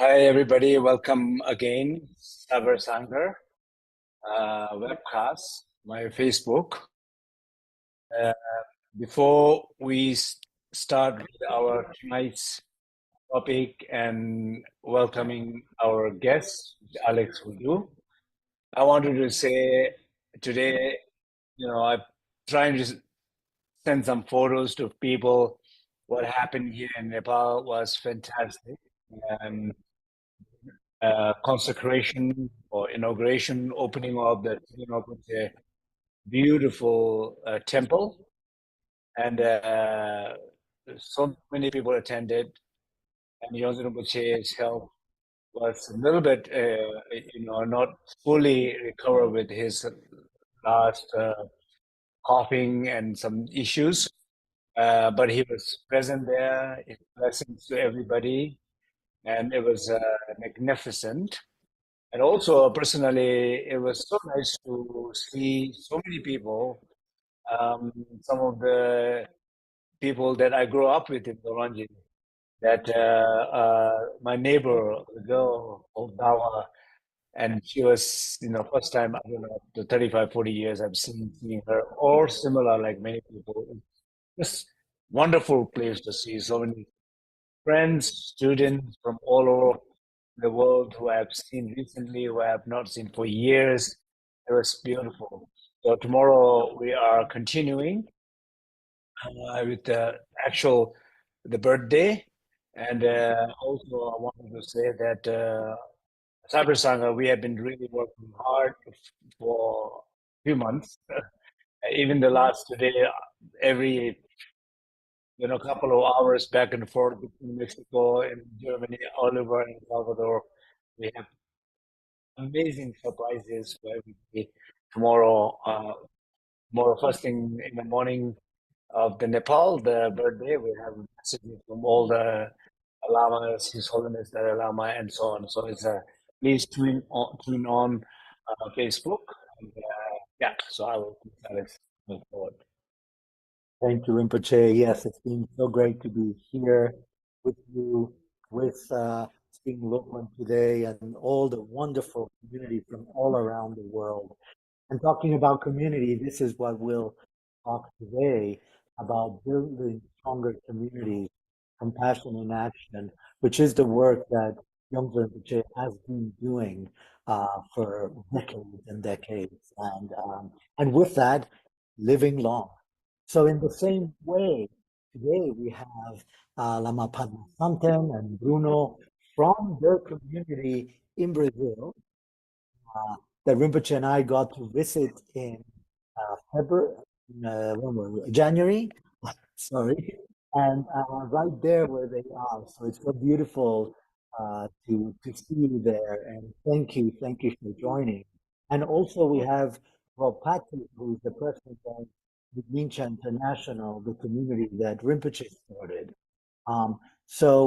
Hi, everybody. Welcome again, Saber Sanger webcast, my Facebook. Uh, before we start with our tonight's topic and welcoming our guest, Alex Hudu, I wanted to say today, I'm trying to send some photos to people. What happened here in Nepal was fantastic. And consecration or inauguration, opening of the Rinpoche beautiful temple, and so many people attended. And Yonzen Rinpoche's health was a little bit, not fully recovered with his last coughing and some issues. But he was present there. His blessings to everybody, and it was magnificent. And also, personally, it was so nice to see so many people. Some of the people that I grew up with in Orange, that my neighbor, the girl called Dawa, and she was, first time, I don't know, the 35, 40 years I've seeing her, or similar, like many people. Just wonderful place to see so many friends, students from all over the world who I have seen recently, who I have not seen for years. It was beautiful. So tomorrow we are continuing with the birthday, and also I wanted to say that Cyber Sangha, we have been really working hard for a few months. Even the last today, every couple of hours back and forth between Mexico and Germany, Oliver and Salvador. We have amazing surprises for everybody tomorrow. Tomorrow, first thing in the morning of the Nepal, the birthday, we have messages from all the Lamas, His Holiness Dalai Lama, and so on. So it's please tune on Facebook. And, yeah, so I will put that move forward. Thank you, Rinpoche. Yes, it's been so great to be here with you, with Spring Lokman today, and all the wonderful community from all around the world. And talking about community, this is what we'll talk today about building stronger communities, compassion in action, which is the work that Young Rinpoche has been doing for decades and decades. And with that, living long. So in the same way, today we have Lama Padma Santen and Bruno from their community in Brazil that Rinpoche and I got to visit in February, when were we? January, sorry, and right there where they are. So it's so beautiful to see you there, and thank you for joining. And also we have Rob Patrick, who's the president of the Mincha International, the community that Rinpoche started. Um,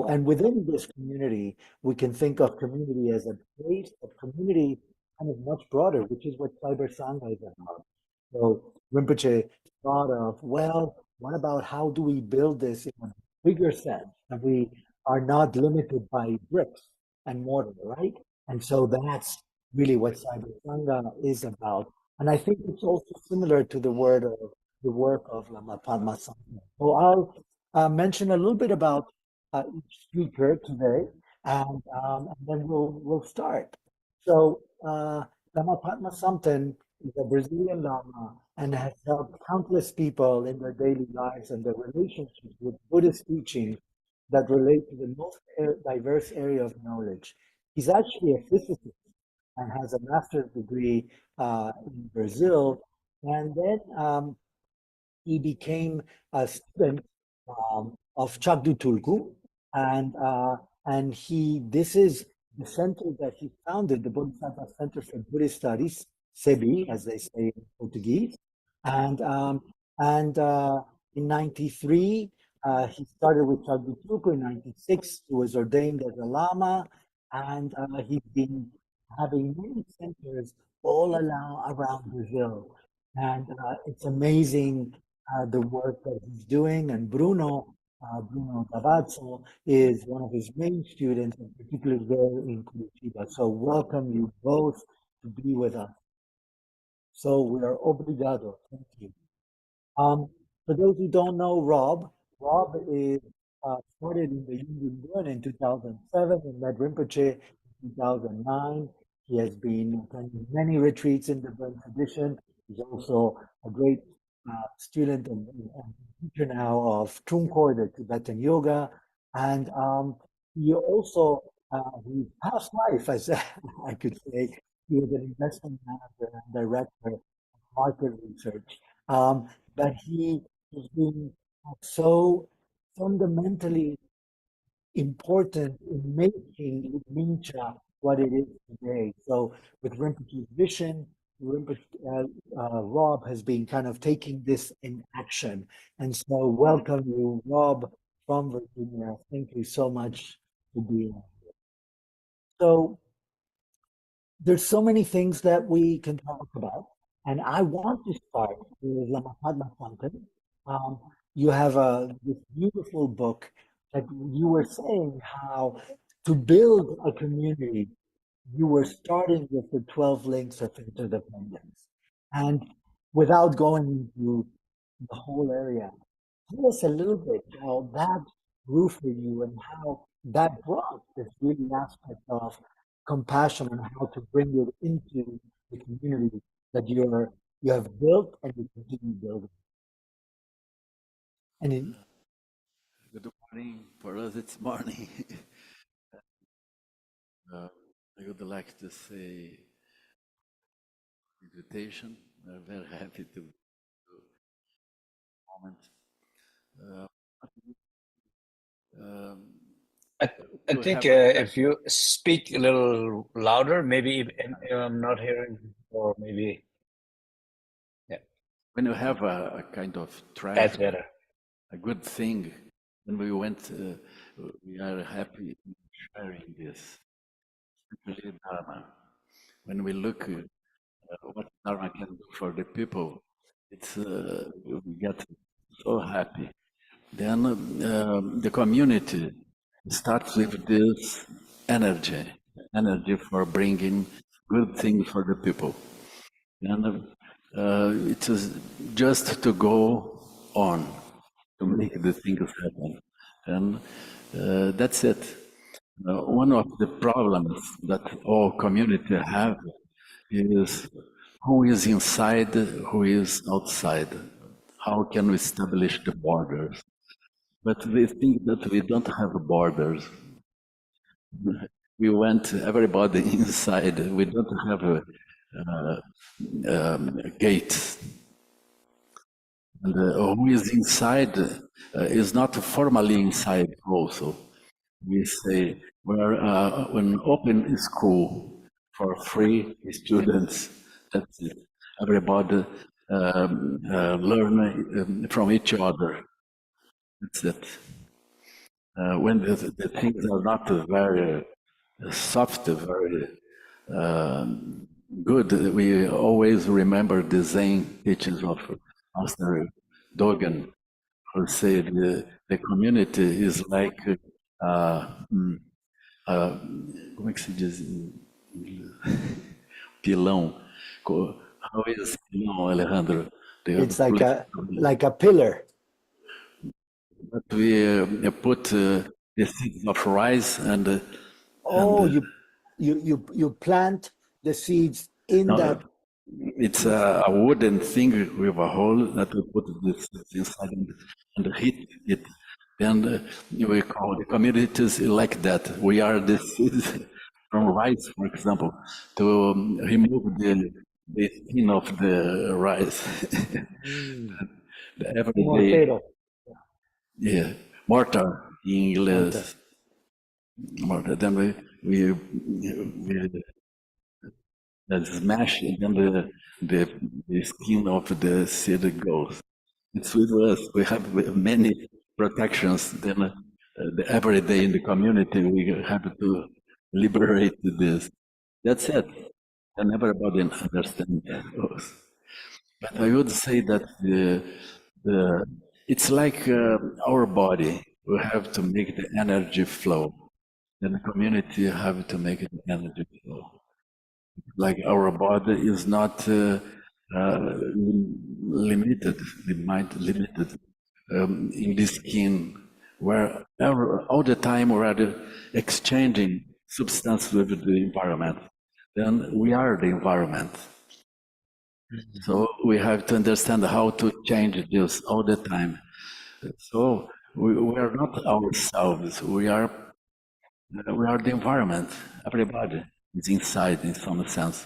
and within this community, we can think of community as a place of community kind of much broader, which is what Cyber Sangha is about. So Rinpoche thought of, well, what about how do we build this in a bigger sense? And we are not limited by bricks and mortar, right? And so that's really what Cyber Sangha is about. And I think it's also similar to the work of Lama Padma Sangha. So I'll mention a little bit about each speaker today, and then we'll start. So Lama Padma Samten is a Brazilian Lama and has helped countless people in their daily lives and their relationships with Buddhist teachings that relate to the most diverse area of knowledge. He's actually a physicist and has a master's degree in Brazil, and then he became a student of Chagdu Tulku, and this is the center that he founded, the Bodhisattva Center for Buddhist Studies, SEBI, as they say in Portuguese, and in '93 he started with Chagdu Tulku. In '96 he was ordained as a Lama, and he's been having many centers all around Brazil. And it's amazing the work that he's doing. And Bruno Bruno Davazzo, is one of his main students, and particularly there in Curitiba. So welcome you both to be with us. So we are obrigado. Thank you. Um, for those who don't know Rob is started in the Yungan Buan in 2007 and met Rinpoche in 2009. He has been attending many retreats in the Buan tradition. He's also a great student and teacher now of Trungkor, the Tibetan yoga. And he also, his past life, as I could say, he was an investment manager and director of market research. But he has been so fundamentally important in making Mincha what it is today. So with Rinpoche's vision, Rob has been kind of taking this in action. And so welcome you, Rob, from Virginia. Thank you so much for being here. So there's so many things that we can talk about. And I want to start with Lama Padma Thakur. You have this beautiful book that you were saying how to build a community, you were starting with the 12 links of interdependence. And without going into the whole area, tell us a little bit how that grew for you and how that brought this really aspect of compassion and how to bring it into the community that you have built and you continue building. And in, Good morning. For us, it's morning. I would like to say invitation. We're very happy to moment. I think if you speak a little louder, maybe if I'm not hearing, or maybe, yeah, when you have a kind of that's treasure, better. a good thing, when we went, we are happy sharing this, especially Dharma. When we look what Dharma can do for the people, it's we get so happy. Then the community starts with this energy for bringing good things for the people. And it is just to go on, to make the things happen. And that's it. One of the problems that all community have is who is inside, who is outside. How can we establish the borders? But we think that we don't have borders. We want everybody inside. We don't have a gate. And who is inside is not formally inside also. We say we're an open school for free students. That's it. Everybody learn from each other. That's it. When the things are not very soft, very good, we always remember the Zen teachings of Master Dogen, who said the community is like como é que se diz em pilão? How is pilão, Alejandro? it's like a pillar. But we put the seeds of rice and You plant the seeds in that. It's a wooden thing with a hole that we put this inside and heat it. And we call the communities like that. We are the seeds from rice, for example, to remove the skin of the rice. Every day. Mortero. Yeah, mortar in English. Mortar. Then we smash it, and the skin of the seed goes. It's with us. We have many protections. Then every day in the community, we have to liberate this. That's it. And everybody understands those. But I would say that it's like our body. we have to make the energy flow. Then the community have to make the energy flow. Like our body is not limited, the mind limited in the skin, where all the time we're exchanging substance with the environment. Then we are the environment. So we have to understand how to change this all the time. So we are not ourselves. We are the environment. Everybody is inside in some sense,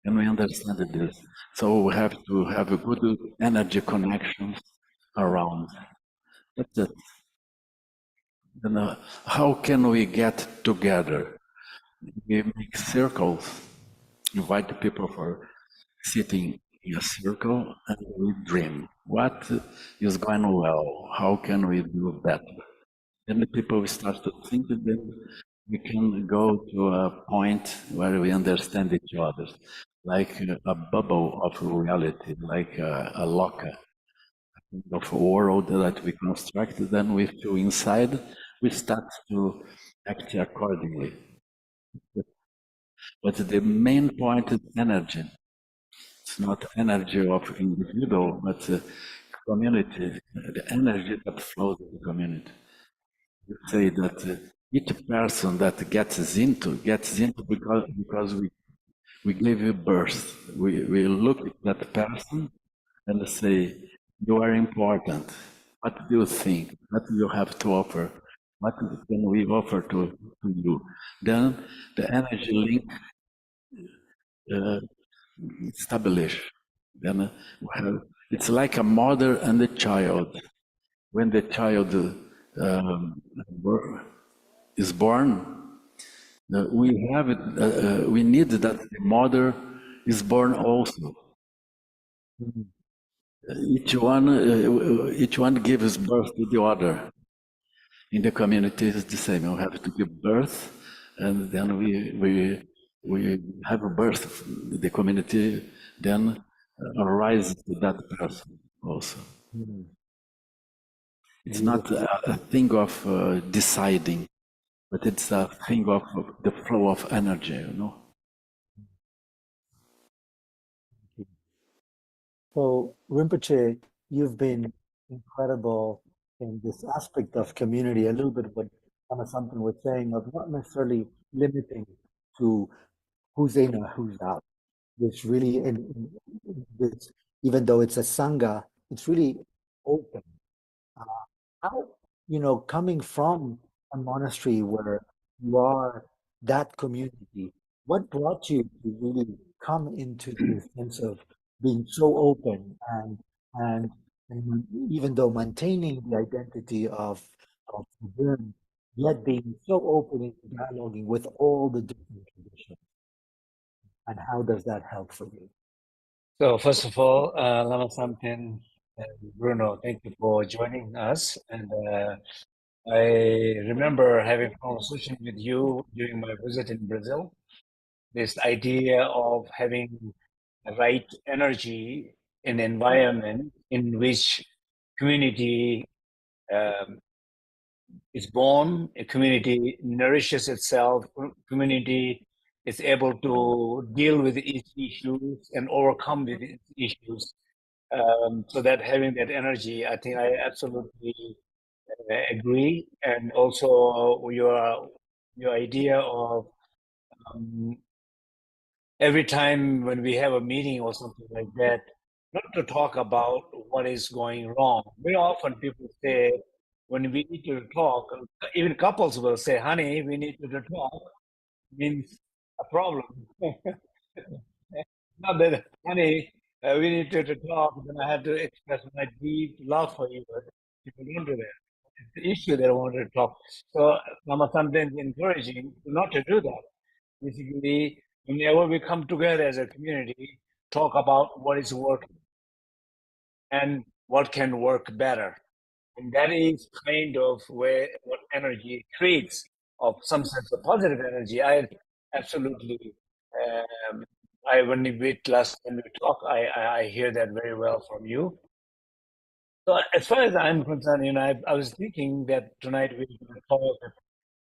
and we understand this. So we have to have a good energy connections around. That's it. And how can we get together? We make circles, invite the people for sitting in a circle, and we dream. What is going well? How can we do better? Then the people start to think, and then we can go to a point where we understand each other, like a bubble of reality, like a locker of a world that we construct. Then we feel inside, we start to act accordingly. But the main point is energy. It's not energy of individual, but community, the energy that flows in the community. You say that each person that gets into because we give you birth. We look at that person and say, you are important. What do you think? What do you have to offer? What can we offer to you? Then the energy link establish. Then it's like a mother and a child. When the child is born, we need that the mother is born also. Each one gives birth to the other. In the community, it's the same. We have to give birth, and then we have a birth. The community then arises to that person also. It's not a thing of deciding, but it's a thing of the flow of energy, you know. So, Rinpoche, you've been incredible in this aspect of community, a little bit what something was saying of not necessarily limiting to who's in or who's out. It's really, in this, even though it's a Sangha, it's really open. How, coming from a monastery where you are that community, what brought you to really come into this sense of being so open and even though maintaining the identity of Zen, yet being so open in dialoguing with all the different traditions, and how does that help for you? So first of all, Lama Samten and Bruno, thank you for joining us. And I remember having a conversation with you during my visit in Brazil. This idea of having the right energy in environment in which community is born, a community nourishes itself, community is able to deal with its issues and overcome with its issues. So that having that energy, I think I absolutely agree. And also your idea of every time when we have a meeting or something like that, not to talk about what is going wrong. Very often people say, when we need to talk, even couples will say, honey, we need to talk, means a problem. Not that, honey, we need to talk, then I have to express my deep love for you. But people don't do that. It's the issue they want to talk. So Mama sometimes encouraging not to do that. Basically, whenever we come together as a community, talk about what is working and what can work better. And that is kind of where what energy creates of some sense of positive energy. I absolutely, um, when we talk, I hear that very well from you. So as far as I'm concerned, I was thinking that tonight we're going to talk about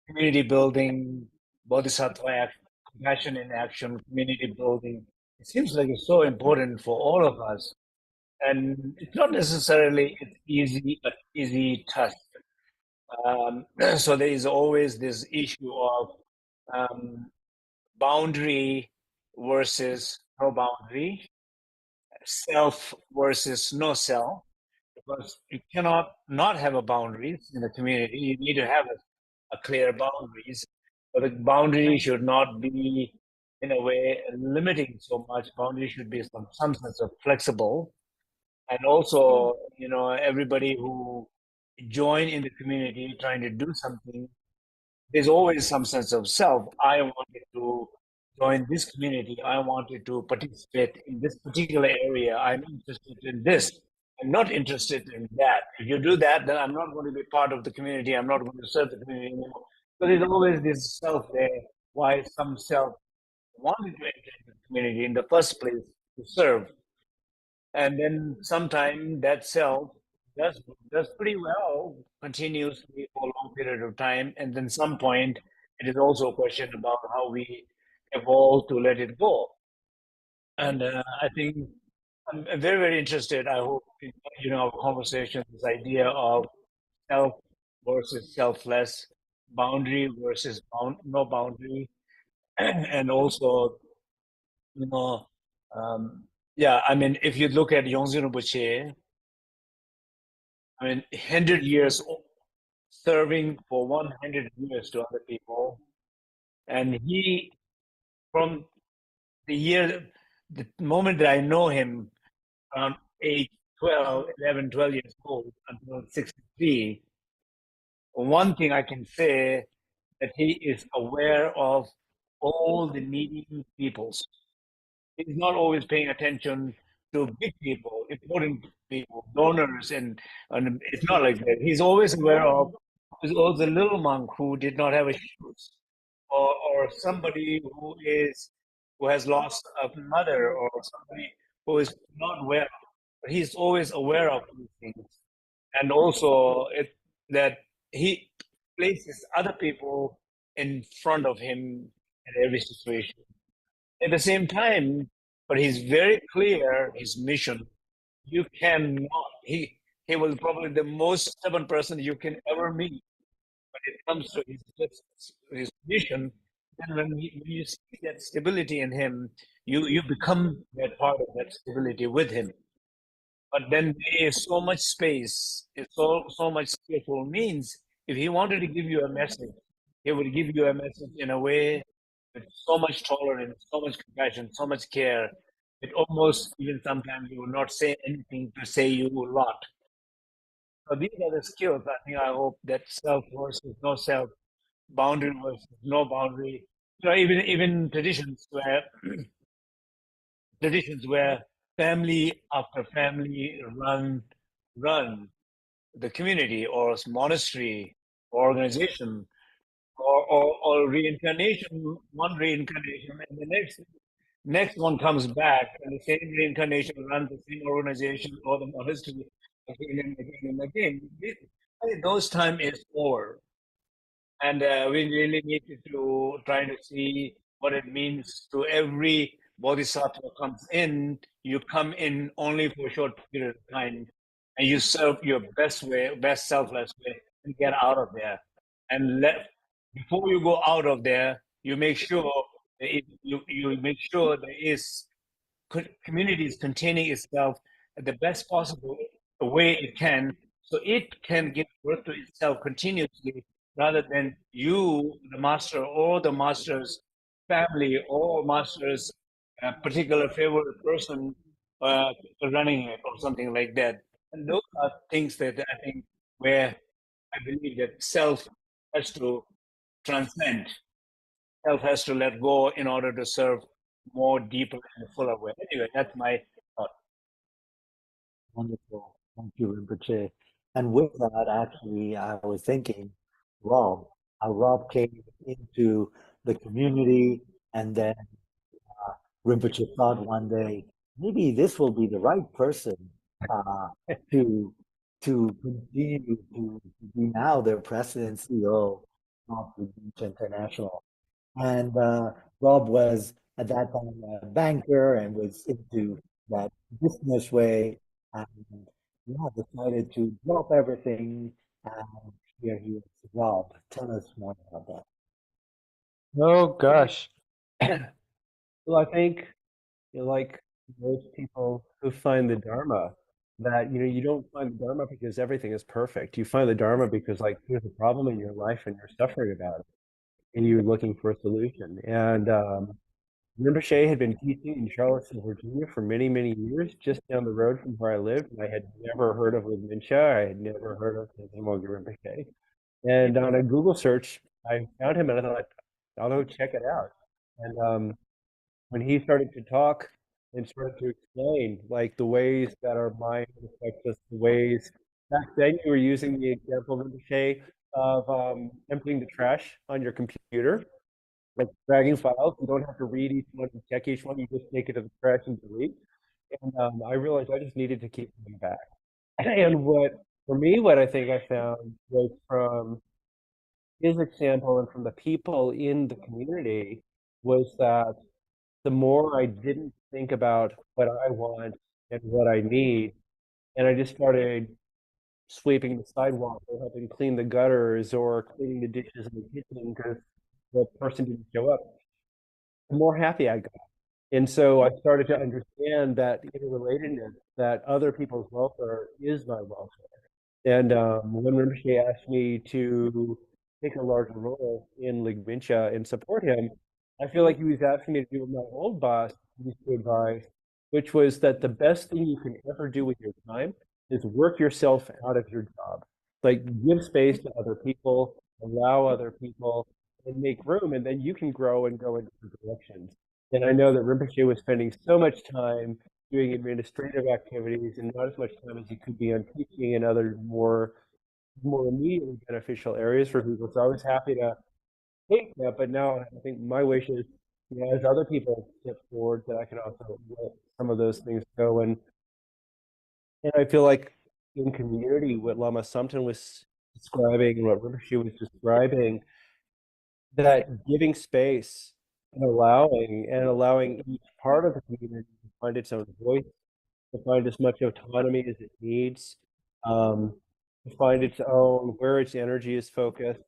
community building, bodhisattva action, compassion in action, community building. It seems like it's so important for all of us, and it's not necessarily it's easy task. So there is always this issue of um, boundary versus no boundary, self versus no self, because you cannot not have a boundaries in the community. You need to have a clear boundaries, but the boundary should not be in a way limiting so much. Boundary should be some sense of flexible, and also everybody who join in the community trying to do something, there's always some sense of self. I wanted to join this community. I wanted to participate in this particular area. I'm interested in this. I'm not interested in that. If you do that, then I'm not going to be part of the community. I'm not going to serve the community anymore. So there's always this self there. Why some self wanted to enter the community in the first place to serve, and then sometime that self does does pretty well continuously for a long period of time, and then some point it is also a question about how we evolve to let it go. And I think I'm very very interested. I hope our conversation, this idea of self versus selfless, boundary versus no boundary, and also you know yeah, I mean, if you look at Yongzhen Rinpoche, I mean, 100 years serving for 100 years to other people. And he, from the moment that I know him, around age 12, 11, 12 years old until 63, one thing I can say that he is aware of all the needy peoples. He's not always paying attention to big people, important people, donors, and it's not like that. He's always aware of the little monk who did not have a shoes, or somebody who has lost a mother, or somebody who is not well. But he's always aware of these things, and also that he places other people in front of him in every situation. At the same time, but he's very clear his mission. You cannot. He was probably the most stubborn person you can ever meet when it comes to his mission. And when you see that stability in him, you become that part of that stability with him. But then there is so much space, it's so much skillful means. If he wanted to give you a message, he would give you a message in a way with so much tolerance, so much compassion, so much care. It almost even sometimes you will not say anything to say you a lot. So these are the skills. I think I hope that self versus no self, boundary versus no boundary. Even traditions where family after family run the community or monastery or organization, or reincarnation, one reincarnation, and the next one comes back, and the same reincarnation runs the same organization or the monastery again and again and again. I think those time is over, and we really need to try to see what it means to every bodhisattva comes in. You come in only for a short period of time, and you serve your best way, best selfless way, and get out of there. And before you go out of there, you make sure you make sure there is community is containing itself at the best possible way it can, so it can give birth to itself continuously, rather than you, the master, or the master's family, or master's particular favorite person uh, running it, or something like that. And those are things that I think where I believe that self has to transcend. Self has to let go in order to serve more deeper and fuller way. Anyway, that's my thought. Wonderful. Thank you, Rinpoche. And with that, actually, I was thinking, Rob, how Rob came into the community, and then Rinpoche thought one day, maybe this will be the right person to to continue to be now the president and CEO of Ligmincha International. And Rob was at that time a banker and was into that business way. And yeah, decided to drop everything. And here he is. Rob, tell us more about that. Oh gosh. Well, I think like most people who find the Dharma, that you don't find the Dharma because everything is perfect. You find the Dharma because like there's a problem in your life and you're suffering about it, and you're looking for a solution. And Rinpoche had been teaching in Charlottesville, Virginia for many, many years, just down the road from where I lived. And I had never heard of Ligmincha. I had never heard of Tenzomongi Rinpoche. And on a Google search, I found him and I thought, I'll go check it out. And when he started to talk and started to explain like the ways that our mind affects us, the ways back then you were using the example, Rinpoche, of emptying the trash on your computer, like dragging files. You don't have to read each one and check each one. You just take it to the trash and delete. And I realized I just needed to keep coming back. And for me, what I think I found was from his example and from the people in the community was that the more I didn't think about what I want and what I need, and I just started sweeping the sidewalk or helping clean the gutters or cleaning the dishes in the kitchen because the person didn't show up, the more happy I got. And so I started to understand that interrelatedness, that other people's welfare is my welfare. And when Rinpoche asked me to take a larger role in Ligmincha and support him, I feel like he was asking me to do what my old boss used to advise, which was that the best thing you can ever do with your time is work yourself out of your job. Like give space to other people, allow other people, and make room, and then you can grow and go in different directions. And I know that Rinpoche was spending so much time doing administrative activities and not as much time as he could be on teaching and other more immediately beneficial areas for people. So I was happy to take that, but now I think my wish is, as other people step forward, that I can also let some of those things go. And I feel like in community, what Lama Samten was describing and what Rinpoche was describing, that giving space and allowing each part of the community to find its own voice, to find as much autonomy as it needs, to find its own, where its energy is focused,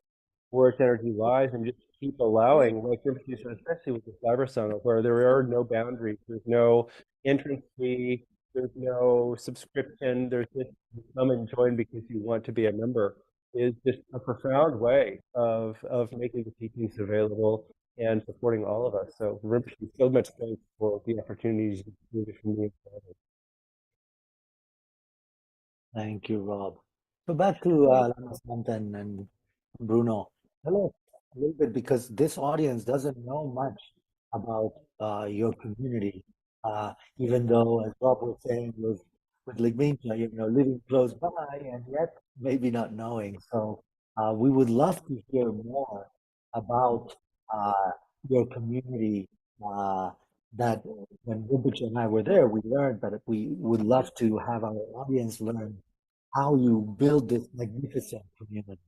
where its energy lies, and just keep allowing, like Rinpoche said, especially with the Cyber Summit, where there are no boundaries, there's no entrance fee, there's no subscription, there's just come and join because you want to be a member, is just a profound way of making the teachings available and supporting all of us. So Rinpoche, so much thanks for the opportunities you gave me. Thank you, Rob. So back to Lama Samten and Bruno. Tell us a little bit, because this audience doesn't know much about your community, even though, as Rob was saying, with Ligmincha, living close by and yet maybe not knowing. So we would love to hear more about your community. That when Rinpoche and I were there, we learned, but we would love to have our audience learn how you build this magnificent community.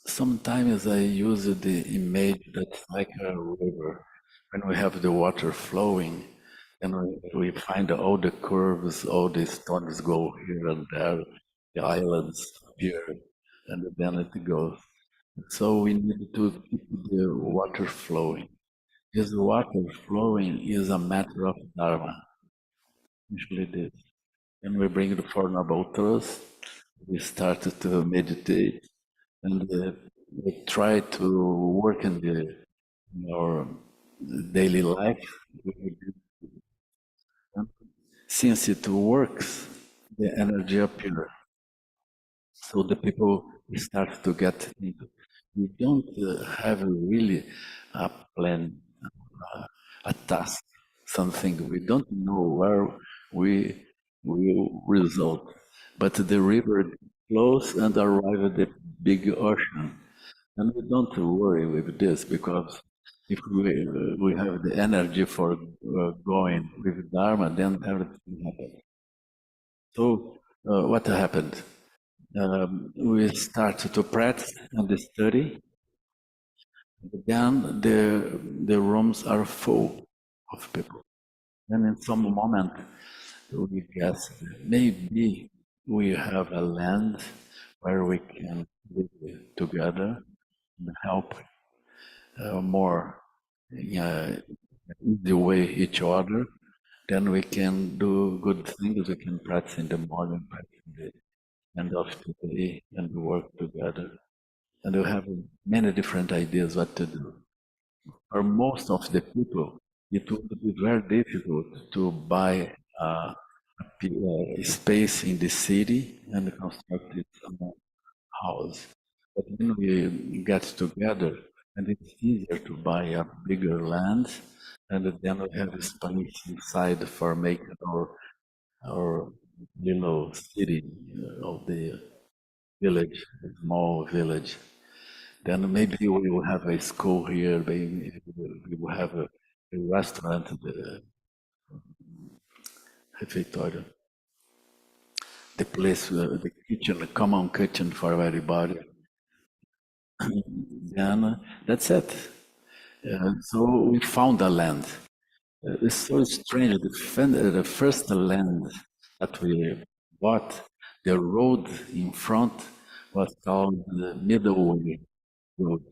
Sometimes I use the image that's like a river. When we have the water flowing, and we find all the curves, all the stones go here and there, the islands appear, and then it goes. So we need to keep the water flowing. This water flowing is a matter of Dharma, usually this. And we bring the Four Noble Truths, we start to meditate, and we try to work in our daily life. And since it works, the energy appears. So the people start to get into. We don't have really a plan, a task, something. We don't know where we will result. But the river flows and arrive at the big ocean. And we don't worry with this, because if we have the energy for going with Dharma, then everything happens. So what happened? We started to practice and study. Then the rooms are full of people. And in some moment, we guess maybe we have a land where we can live together and help more the way each other. Then we can do good things. We can practice in the morning, practice in the end of the day, and work together. And we have many different ideas what to do. For most of the people, it would be very difficult to buy a space in the city and construct its own house. But when we get together, and it's easier to buy a bigger land, and then we have a space inside for making our little city of the village, a small village. Then maybe we will have a school here, maybe we will have a restaurant, the refeitório, the place, the kitchen, the common kitchen for everybody. Then that's it. So we found the land. It's so strange. The first land that we bought, the road in front was called the Middle Way Road.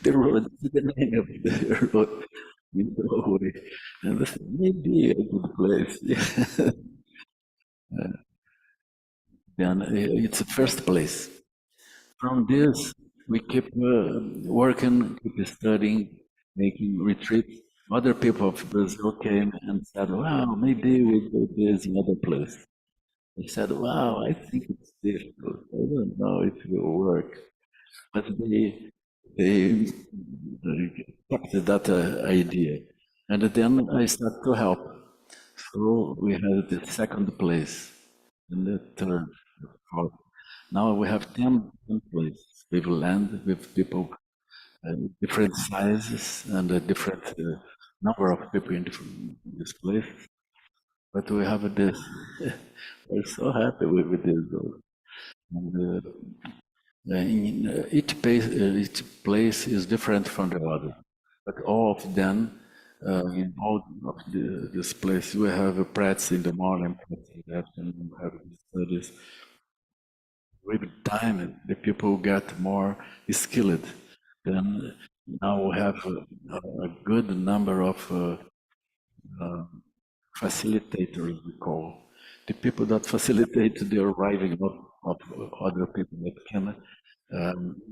The road, the name of the road, Middle Way. And this may be a good place. Then it's the first place. From this, we keep working, keep studying, making retreats. Other people of Brazil came and said, "Wow, maybe we do this in other place." I said, "Wow, I think it's difficult. I don't know if it will work." But they kept that idea, and then I started to help. So we had the second place, and the third, the fourth. Now we have 10 places with land, with people, different sizes and a different number of people in this place. But we have this, we're so happy with this. And, each place is different from the other. But all of them, in all of this place, we have a practice in the morning, practice in the afternoon, we have studies. With time, the people get more skilled. Then now we have a good number of facilitators, we call. The people that facilitate the arriving of other people that can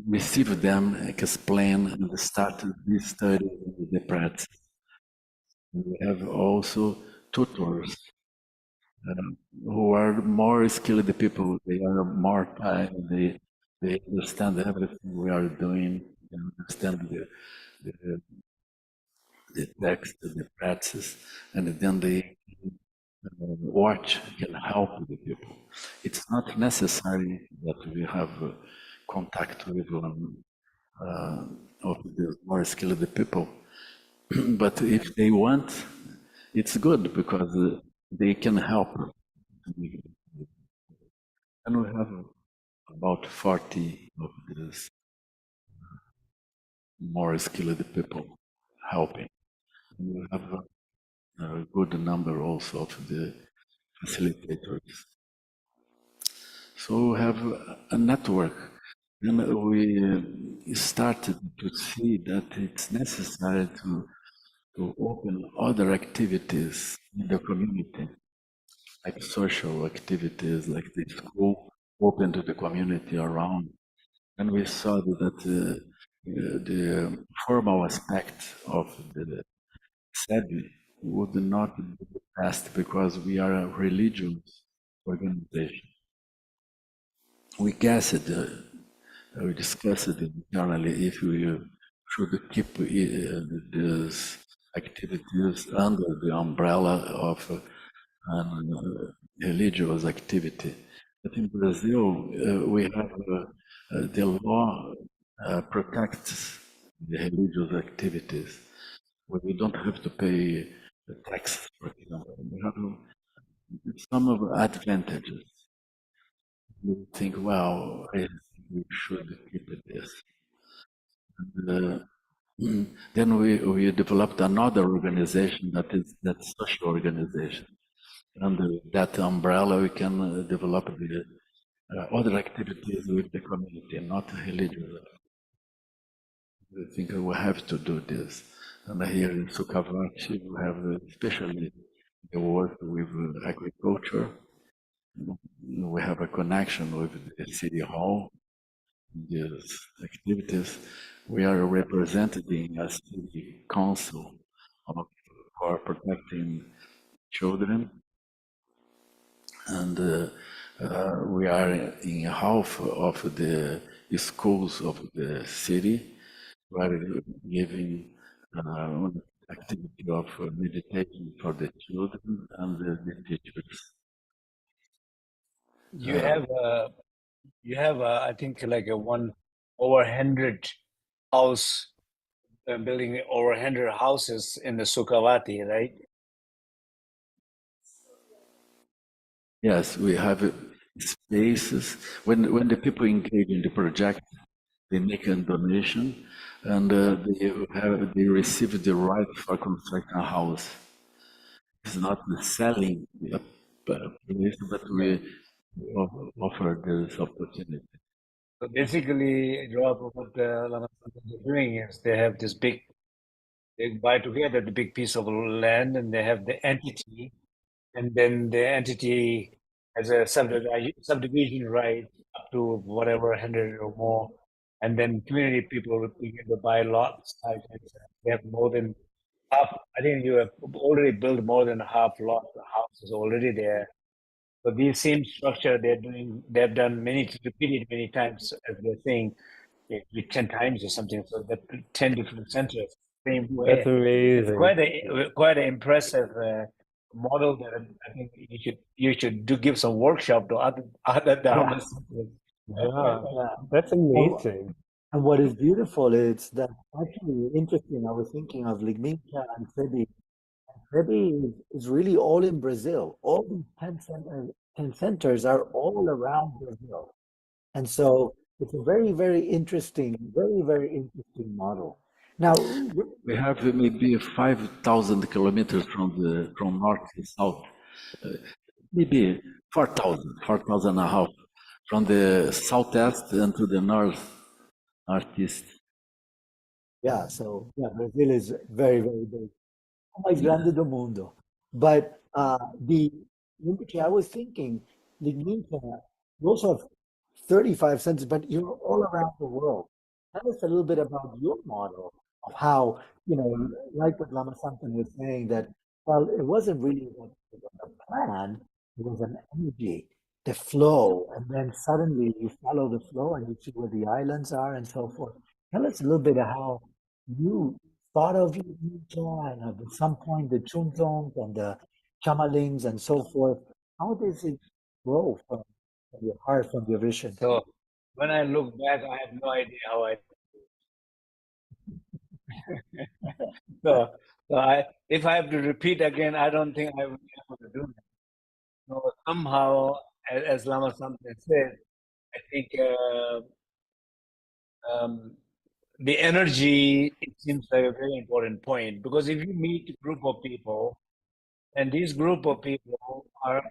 receive them, explain, and start the study and the practice. We have also tutors who are more skilled people. They are more time. They understand everything we are doing. They understand the text, the practice, and then they watch and help the people. It's not necessary that we have contact with one of the more skilled people, but if they want, it's good because they can help. And we have about 40 of these more skilled people helping. And we have a good number also of the facilitators. So we have a network, and we started to see that it's necessary to open other activities in the community, like social activities, like the school open to the community around. And we saw that the formal aspect of the SEBI would not be passed because we are a religious organization. We guessed, we discussed internally if we should keep these activities under the umbrella of religious activity. But in Brazil, we have the law protects the religious activities, where we don't have to pay the tax, for example. We have some of the advantages. You think, well, we should keep it this. And, then we developed another organization that social organization. Under that umbrella, we can develop the other activities with the community, not religious. We think we have to do this. And here in Sukhavati, we have especially the work with agriculture. We have a connection with the city hall, these activities. We are represented in a city council for protecting children, and we are in half of the schools of the city. We are giving activity of meditation for the children and the teachers. You have I think like a one over 100 house building over 100 houses in the Sukhavati, right? Yes, we have spaces. When the people engage in the project, they make a donation, and they receive the right for constructing a house. It's not selling a place, but we offer this opportunity. So basically, Rob, what Lama Santam is doing is they buy together the big piece of land and they have the entity, and then the entity has a subdivision right up to whatever 100 or more, and then community people will begin to buy lots. They have more than half. I think you have already built more than half lot. The house is already there. So the same structure they've done repeated many times, as they're saying, maybe 10 times or something. So that 10 different centers, same way. That's amazing. Quite an impressive model that I think you should give some workshop to other Dharma centers. Yeah, that's amazing. And what is beautiful is that actually interesting. I was thinking of Ligmincha and Trebi. Trebi is really all in Brazil. All these 10 centers are all around Brazil. And so it's a very, very interesting model. Now, We have maybe 5,000 kilometers from north to south, maybe 4,000 and a half from the southeast and to the northeast. yeah, so yeah, Brazil is very, very big. O mais grande do mundo. But I was thinking, Ligmincha, you also have 35 centers, but you're all around the world. Tell us a little bit about your model of how, like what Lama Sampan was saying, that, well, it wasn't really a plan, it was an energy, the flow, and then suddenly you follow the flow and you see where the islands are and so forth. Tell us a little bit of how you thought of Indonesia and at some point the Chumzongs and the Chamalings and so forth. How does it grow from your heart, from your vision? So when I look back, I have no idea how I. If I have to repeat again, I don't think I will be able to do that. So somehow, as Lama Sampan said, I think the energy, it seems like a very important point, because if you meet a group of people, and this group of people are,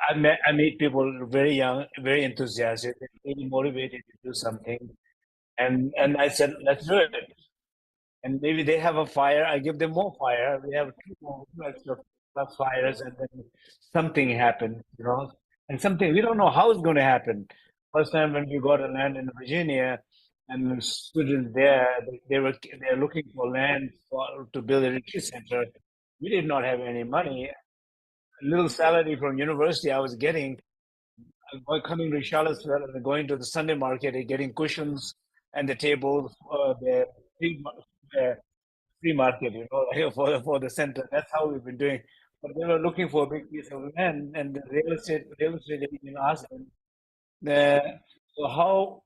I meet people very young, very enthusiastic, very motivated to do something, and I said, let's do it. And maybe they have a fire, I give them more fire. We have two extra plus fires, and then something happened, and something we don't know how it's going to happen. First time when we got a land in Virginia, and the students there, they're looking for land to build a retreat center. We did not have any money. A little salary from university I was getting. Coming to Charlottesville and going to the Sunday market and getting cushions and the tables, the free market, for the center. That's how we've been doing. But they were looking for a big piece of land, and the real estate agent asked them, so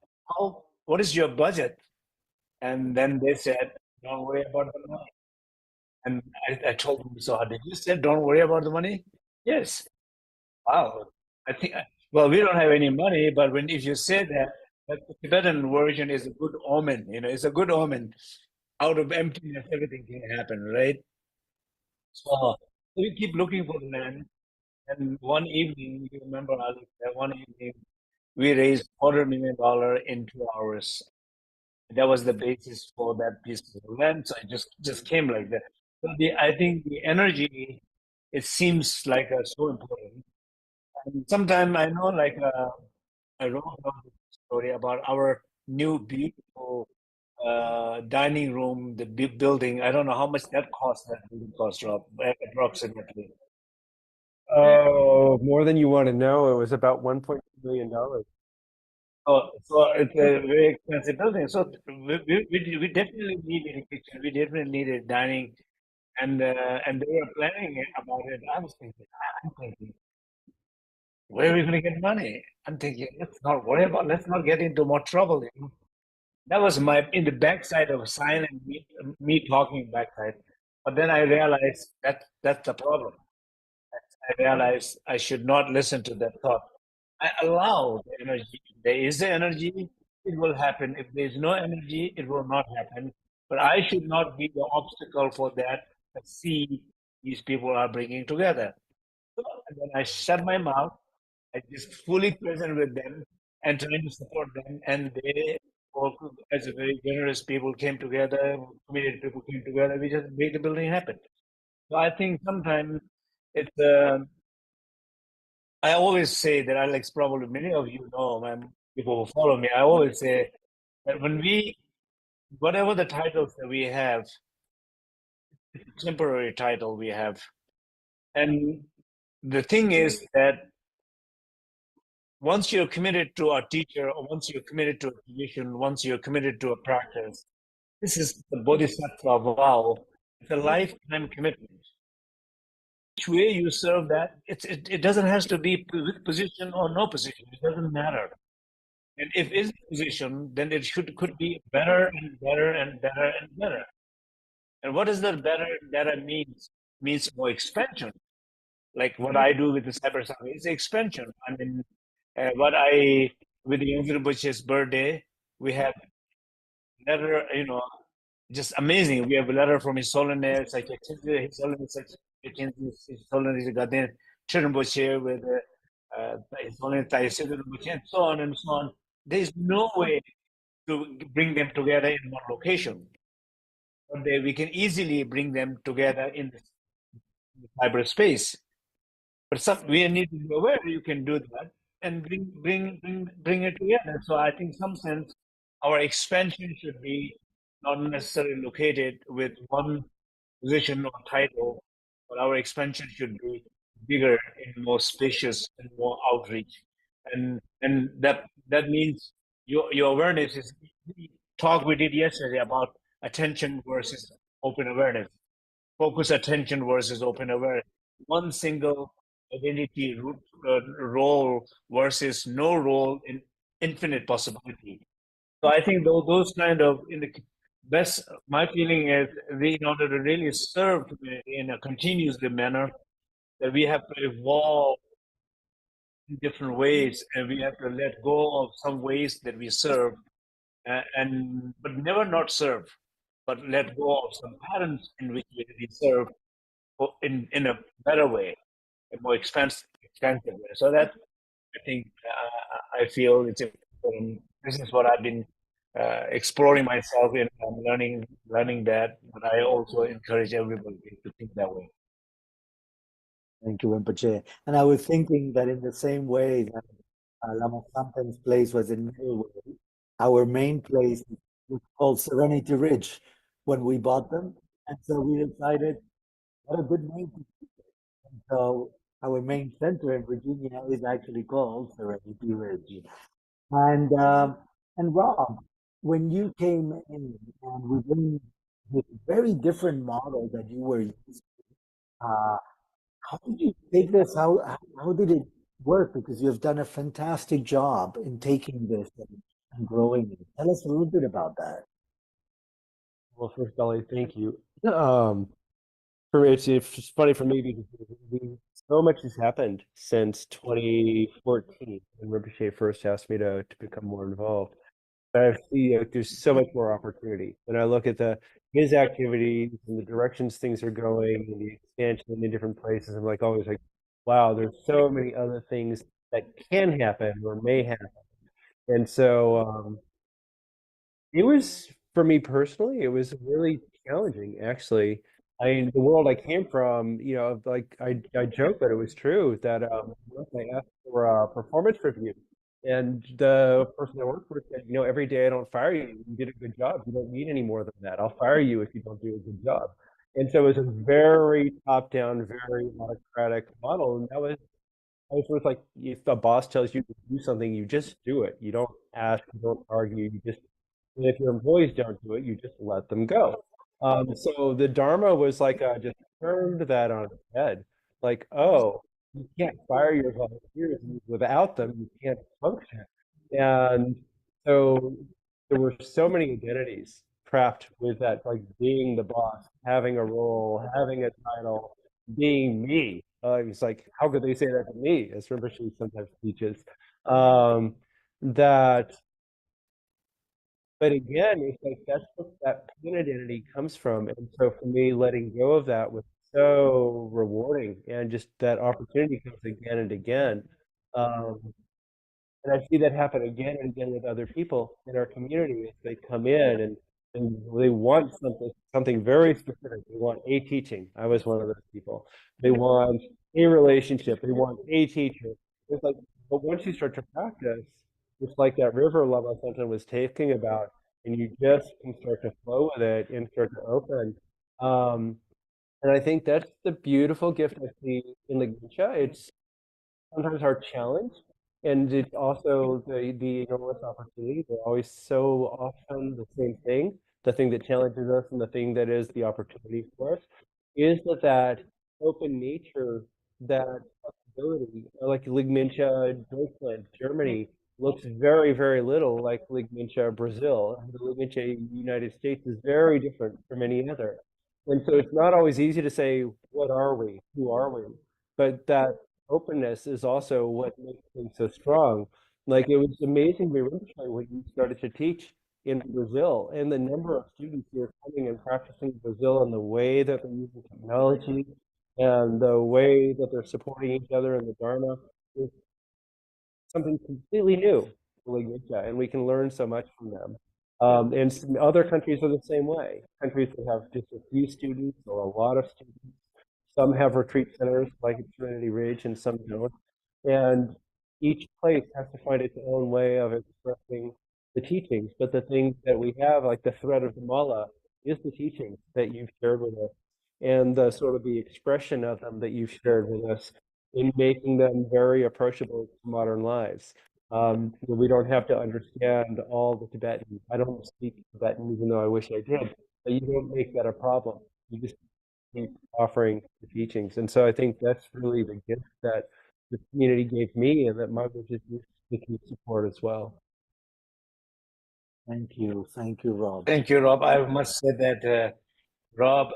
what is your budget? And then they said, don't worry about the money. And I told them, so did you say don't worry about the money? Yes. Wow. I think, well, we don't have any money, but when if you say that the Tibetan version is a good omen, it's a good omen. Out of emptiness, everything can happen, right? So we keep looking for land. And one evening, you remember, Alex, that one evening we raised $250,000 in 2 hours. That was the basis for that piece of land. So it just came like that. So I think the energy, it seems like so important. And sometime I know, like I wrote about this story about our new beautiful dining room, the big building. I don't know how much that cost. That building cost, Rob, approximately. Oh, more than you want to know. It was about $1.2 million. So it's a very expensive building. So we definitely needed a kitchen. We definitely needed dining, and they were planning about it. I'm thinking, where are we going to get money? I'm thinking, let's not worry about. Let's not get into more trouble. That was my in the backside of silent me talking backside. But then I realized that's the problem. I realized I should not listen to that thought. I allow the energy. There is the energy, it will happen. If there is no energy, it will not happen. But I should not be the obstacle for that seed these people are bringing together. So, and then I shut my mouth. I just fully present with them and trying to support them. And they, all, as a very generous people, came together, committed people came together. We just made the building happen. So I think sometimes it's. I always say that Alex, probably many of you know, man, people who follow me. I always say that whatever the titles that we have, temporary title we have, and the thing is that once you're committed to a teacher, or once you're committed to a tradition, once you're committed to a practice, this is the bodhisattva vow. It's a lifetime commitment. Which way you serve that, it doesn't have to be with position or no position. It doesn't matter. And if it's a position, then it could be better and better and better and better. And what does that better and better means? Means more expansion. Like what I do with the cyber summit is expansion. I mean, what I with the Young Bush's birthday, we have letter, just amazing. We have a letter from His Holiness, like His Holiness, His Holiness Gaden Chirimboche with His Holiness Taisidu and so on and so on. There is no way to bring them together in one location. But we can easily bring them together in the cyberspace. But we need to be aware you can do that and bring it together. So I think, in some sense, our expansion should be not necessarily located with one position or title, but our expansion should be bigger and more spacious and more outreach. And that means your awareness is talk we did yesterday about attention versus open awareness, focus attention versus open awareness, one single identity role versus no role in infinite possibility. So I think those kind of in the best, my feeling is in order to really serve community in a continuous manner, that we have to evolve in different ways, and we have to let go of some ways that we serve, and but never not serve, but let go of some patterns in which we serve in a better way, a more expansive way. So that I think I feel it's important. This is what I've been exploring myself in. I'm learning that, but I also encourage everybody to think that way. Thank you, Rinpoche. And I was thinking that in the same way that Lama Sampan's place was in Millway, our main place was called Serenity Ridge when we bought them. And so we decided, what a good name. And so our main center in Virginia is actually called Serenity Ridge. And Rob, when you came in and within this very different model that you were using, uh, how did you take this? How did it work? Because you've done a fantastic job in taking this and growing it. Tell us a little bit about that. Well, first, Dolly, thank you. For me, it's just funny for me because so much has happened since 2014 when Rinpoche first asked me to become more involved. But I see there's so much more opportunity. When I look at his activities and the directions things are going and the expansion in different places, I'm like always like, wow, there's so many other things that can happen or may happen. And so it was for me personally, it was really challenging actually. I mean, the world I came from, like I joke, but it was true that once I asked for a performance review, and the person I worked with said, every day I don't fire you, you did a good job. You don't need any more than that. I'll fire you if you don't do a good job. And so it was a very top-down, very autocratic model, and that was I was sort of like if a boss tells you to do something, you just do it. You don't ask, you don't argue, you just and if your employees don't do it, you just let them go. So the Dharma was like just turned that on its head. Like, oh, you can't fire your volunteers without them. You can't function. And so there were so many identities trapped with that, like being the boss, having a role, having a title, being me. It's like, how could they say that to me? As Rinpoche sometimes teaches. That but again, it's like that's what that pain identity comes from. And so for me, letting go of that was so rewarding. And just that opportunity comes again and again. Um, and I see that happen again and again with other people in our community as they come in and they want something very specific. They want a teaching. I was one of those people. They want a relationship. They want a teacher. It's like, but once you start to practice, it's like that river Lama Santan was talking about, and you just can start to flow with it and start to open. Um, and I think that's the beautiful gift I see in the Ganesha. It's sometimes our challenge, and it's also the enormous opportunity. They're always so often the same thing. The thing that challenges us and the thing that is the opportunity for us is that open nature, that flexibility, like Ligmincha Deutschland, Germany, looks very, very little like Ligmincha Brazil. And the Ligmincha United States is very different from any other. And so it's not always easy to say, what are we? Who are we? But that openness is also what makes things so strong. Like it was amazing when you started to teach in Brazil and the number of students who are coming and practicing Brazil and the way that they're using technology and the way that they're supporting each other in the Dharma is something completely new for Ligmincha, and we can learn so much from them. And some other countries are the same way. Countries that have just a few students or a lot of students. Some have retreat centers like at Trinity Ridge, and some don't. And each place has to find its own way of expressing the teachings. But the things that we have, like the thread of the mala, is the teachings that you've shared with us, and the sort of the expression of them that you've shared with us in making them very approachable to modern lives. We don't have to understand all the Tibetan. I don't speak Tibetan, even though I wish I did. But you don't make that a problem. You just keep offering the teachings. And so I think that's really the gift that the community gave me and that Margaret is to keep support as well. Thank you. Thank you, Rob. Thank you, Rob. I must say that Rob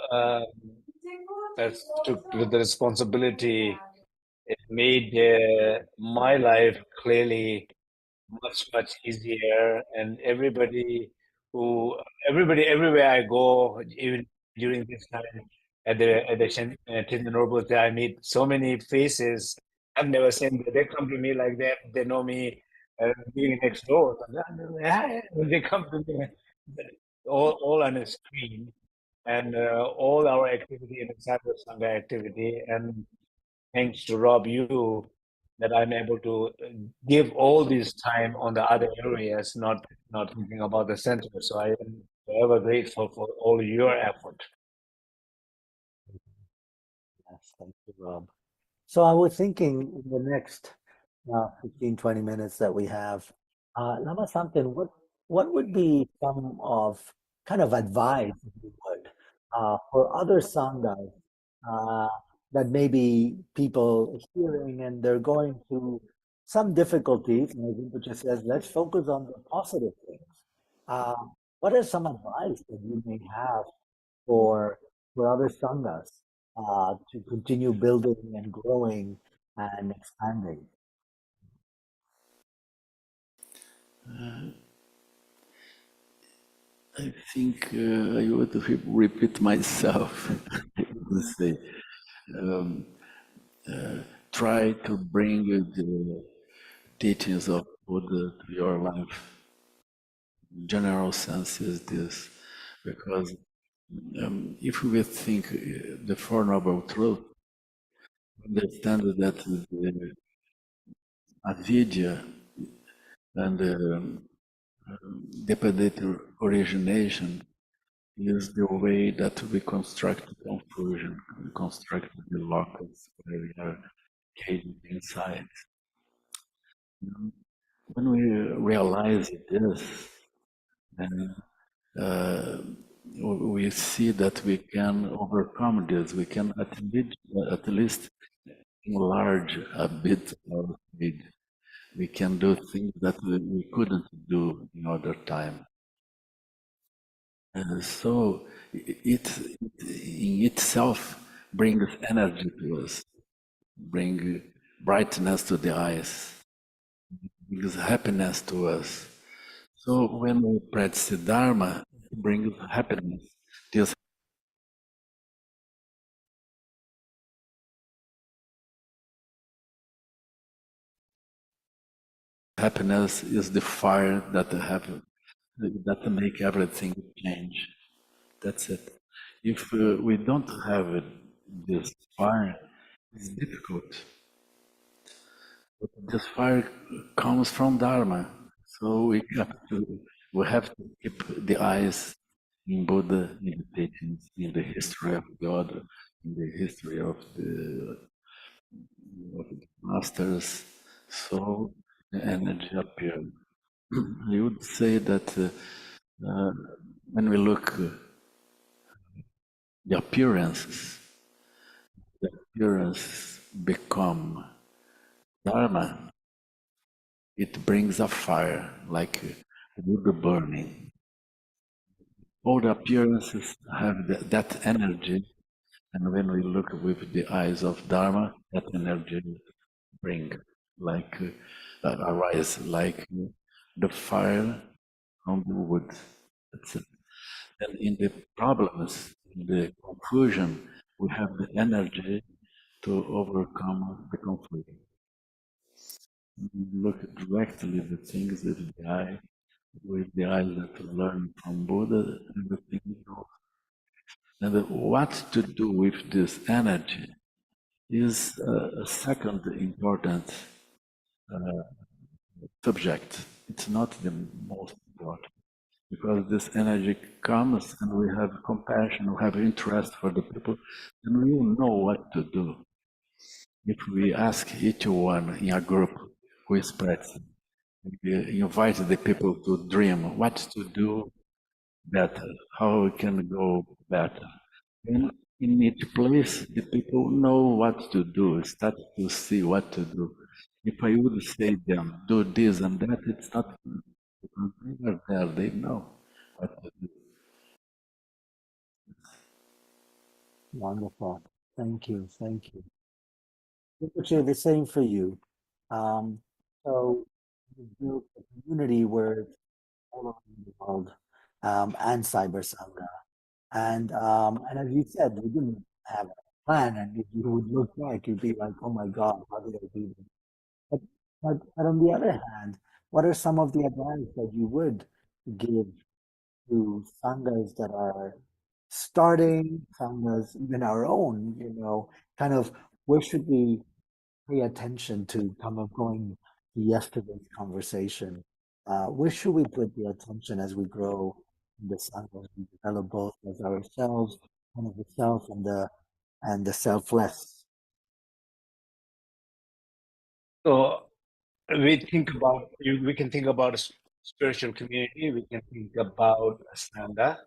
took the responsibility. It made my life clearly much easier, and everywhere I go, even during this time at the Tibetan Nobles, I meet so many faces I've never seen. They come to me like that. They know me being next door. They come to me all on a screen, and all our activity in the Cyber Sangha activity, and thanks to Rob, you that I'm able to give all this time on the other areas, not thinking about the center. So I am forever grateful for all your effort. Yes, thank you, Rob. So I was thinking in the next 15, 20 minutes that we have, Lama Samten, what would be some of kind of advice, if you would, for other sanghas that maybe people are hearing and they're going through some difficulties, and as Rinpoche says, let's focus on the positive things. What are some advice that you may have for other sanghas to continue building and growing and expanding? I think I would repeat myself. I would say, um, try to bring the teachings of Buddha to your life. General sense is this, because if we think the Four Noble Truth, understand that the avidya and dependent origination is the way that we construct confusion, we construct the locus where we are caged inside. When we realize this, then we see that we can overcome this. We can at least enlarge a bit our faith. We can do things that we couldn't do in other time. So it in itself brings energy to us, brings brightness to the eyes, brings happiness to us. So when we practice Dharma, it brings happiness. This happiness is the fire that make everything change. That's it. If we don't have this fire, it's difficult. But this fire comes from Dharma, so we have to keep the eyes in Buddha, in the teachings, in the history of God, in the history of the masters, so the energy appears. I would say that when we look the appearances become Dharma, it brings a fire, like wood burning. All the appearances have that energy, and when we look with the eyes of Dharma, that energy bring, like arise, like the fire on the wood. That's it. And in the problems, in the confusion, we have the energy to overcome the conflict. We look directly at the things with the eyes that learn from Buddha, everything goes. And what to do with this energy is a second important subject. It's not the most important, because this energy comes and we have compassion, we have interest for the people, and we will know what to do. If we ask each one in a group who is practicing, we invite the people to dream what to do better, how we can go better. And in each place, the people know what to do, start to see what to do. If I would say them, do this and that, it's not because they are there, they know what to do. Wonderful. Thank you. Thank you. Rinpoche, the same for you. So you built a community where it's all around the world, and Cyber Sangha. And as you said, you didn't have a plan, and if you would look back, you'd be like, "Oh my God, how did I do this?" But, but on the other hand, what are some of the advice that you would give to sanghas that are starting, sanghas, even our own, kind of where should we pay attention to, kind of going to yesterday's conversation? Where should we put the attention as we grow in the sanghas, we develop both as ourselves, kind of the self and the selfless? So we can think about a spiritual community. We can think about a sangha.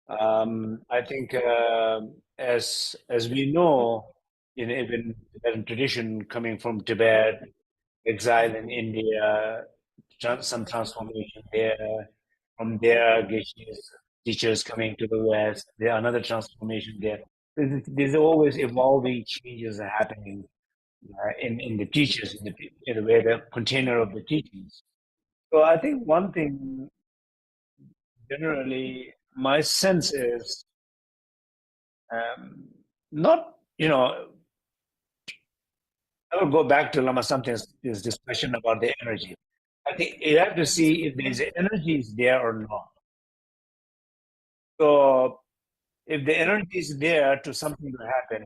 I think as we know, in even Tibetan tradition, coming from Tibet, exile in India, some transformation there. From there, Geshe's teachers coming to the West, there another transformation there. there's always evolving changes are happening in the teachers, in the way the container of the teachings. So I think one thing generally, my sense is not, I will go back to Lama Samteng's this discussion about the energy. I think you have to see if there's energy is there or not. So if the energy is there to something to happen,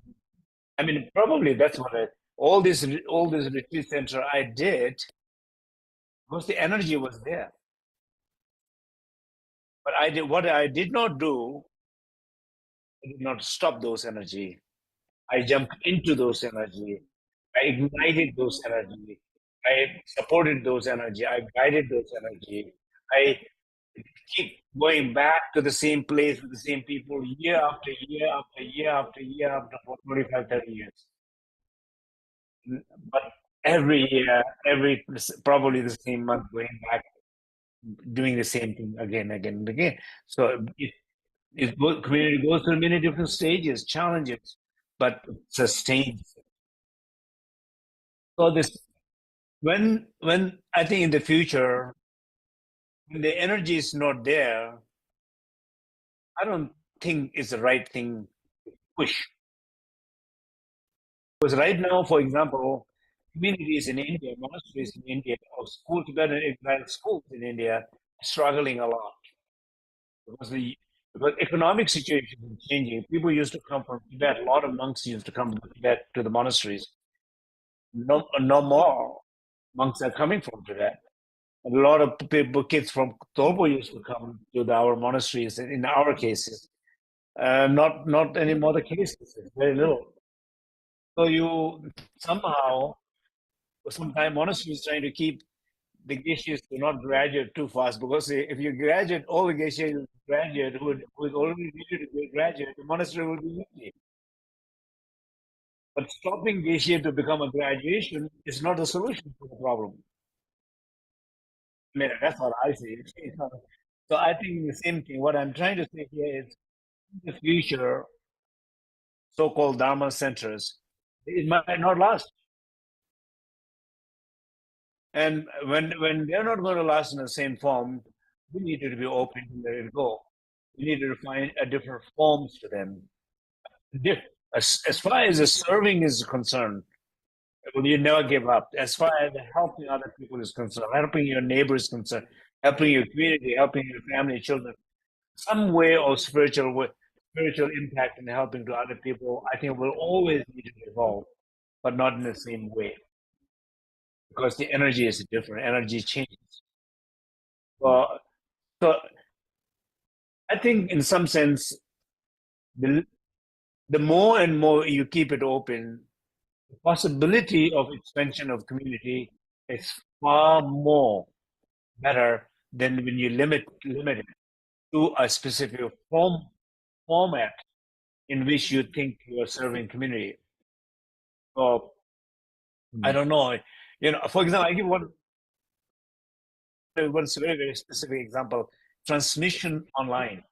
I mean, probably that's what all this retreat center I did because the energy was there. But what I did not do, I did not stop those energy. I jumped into those energy. I ignited those energy. I supported those energy. I guided those energy. I keep going back to the same place with the same people year after year after year after year after for 25, 30 years. But every year, probably the same month, going back, doing the same thing again, again, and again. So community goes through many different stages, challenges, but sustains. So when I think in the future, when the energy is not there, I don't think it's the right thing to push. Because right now, for example, communities in India, monasteries in India, or school Tibetan schools in India are struggling a lot because economic situation is changing. People used to come from Tibet. A lot of monks used to come from Tibet to the monasteries. No more monks are coming from Tibet. A lot of kids from Tobo used to come to our monasteries. In our cases, not any more the cases. Very little. So you somehow, sometimes monastery is trying to keep the geishas to not graduate too fast because if you graduate, all the geishas graduate who is already ready to graduate, the monastery will be empty. But stopping geisha to become a graduation is not the solution to the problem. I mean, that's what I see. So I think the same thing. What I'm trying to say here is, in the future, so-called Dharma centers, it might not last. And when they're not going to last in the same form, we need to be open to let it go. We need to find a different forms to them. As far as the serving is concerned, you never give up. As far as helping other people is concerned, helping your neighbors is concerned, helping your community, helping your family, children, some way of spiritual impact and helping to other people, I think will always need to evolve, but not in the same way. Because the energy is different, energy changes. So I think in some sense, the more and more you keep it open, the possibility of expansion of community is far more better than when you limit it to a specific format in which you think you are serving community. So I don't know. For example, I give one very, very specific example: transmission online.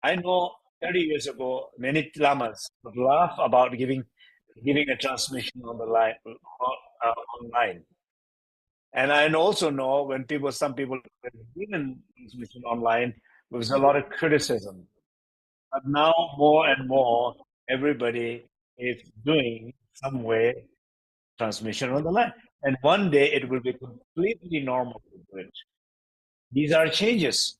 I know 30 years ago, many lamas would laugh about giving a transmission on the line online. And I also know when some people have given transmission online, there was a lot of criticism. But now more and more, everybody is doing some way transmission on the line. And one day it will be completely normal to do it. These are changes.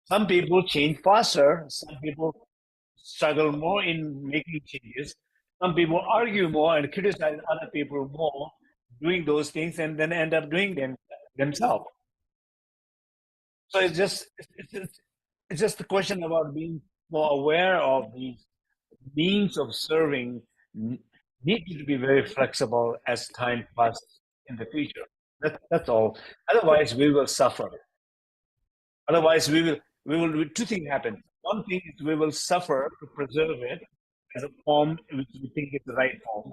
Some people change faster. Some people struggle more in making changes. Some people argue more and criticize other people more doing those things and then end up doing them themselves. So it's just the question about being more aware of these means of serving need to be very flexible as time passes in the future. That's all. Otherwise, we will suffer. Otherwise, we will two things happen. One thing is we will suffer to preserve it as a form which we think is the right form.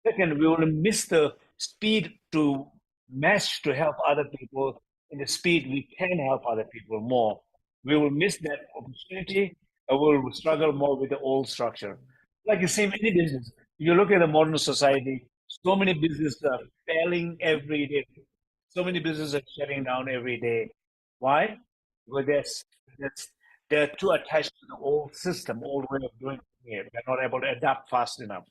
Second, we will miss the speed to match to help other people in the speed we can help other people more. We will miss that opportunity and we will struggle more with the old structure. like you see any business. You look at the modern society, so many businesses are failing every day. So many businesses are shutting down every day. Why? Because they're too attached to the old system, old way of doing it. They're not able to adapt fast enough.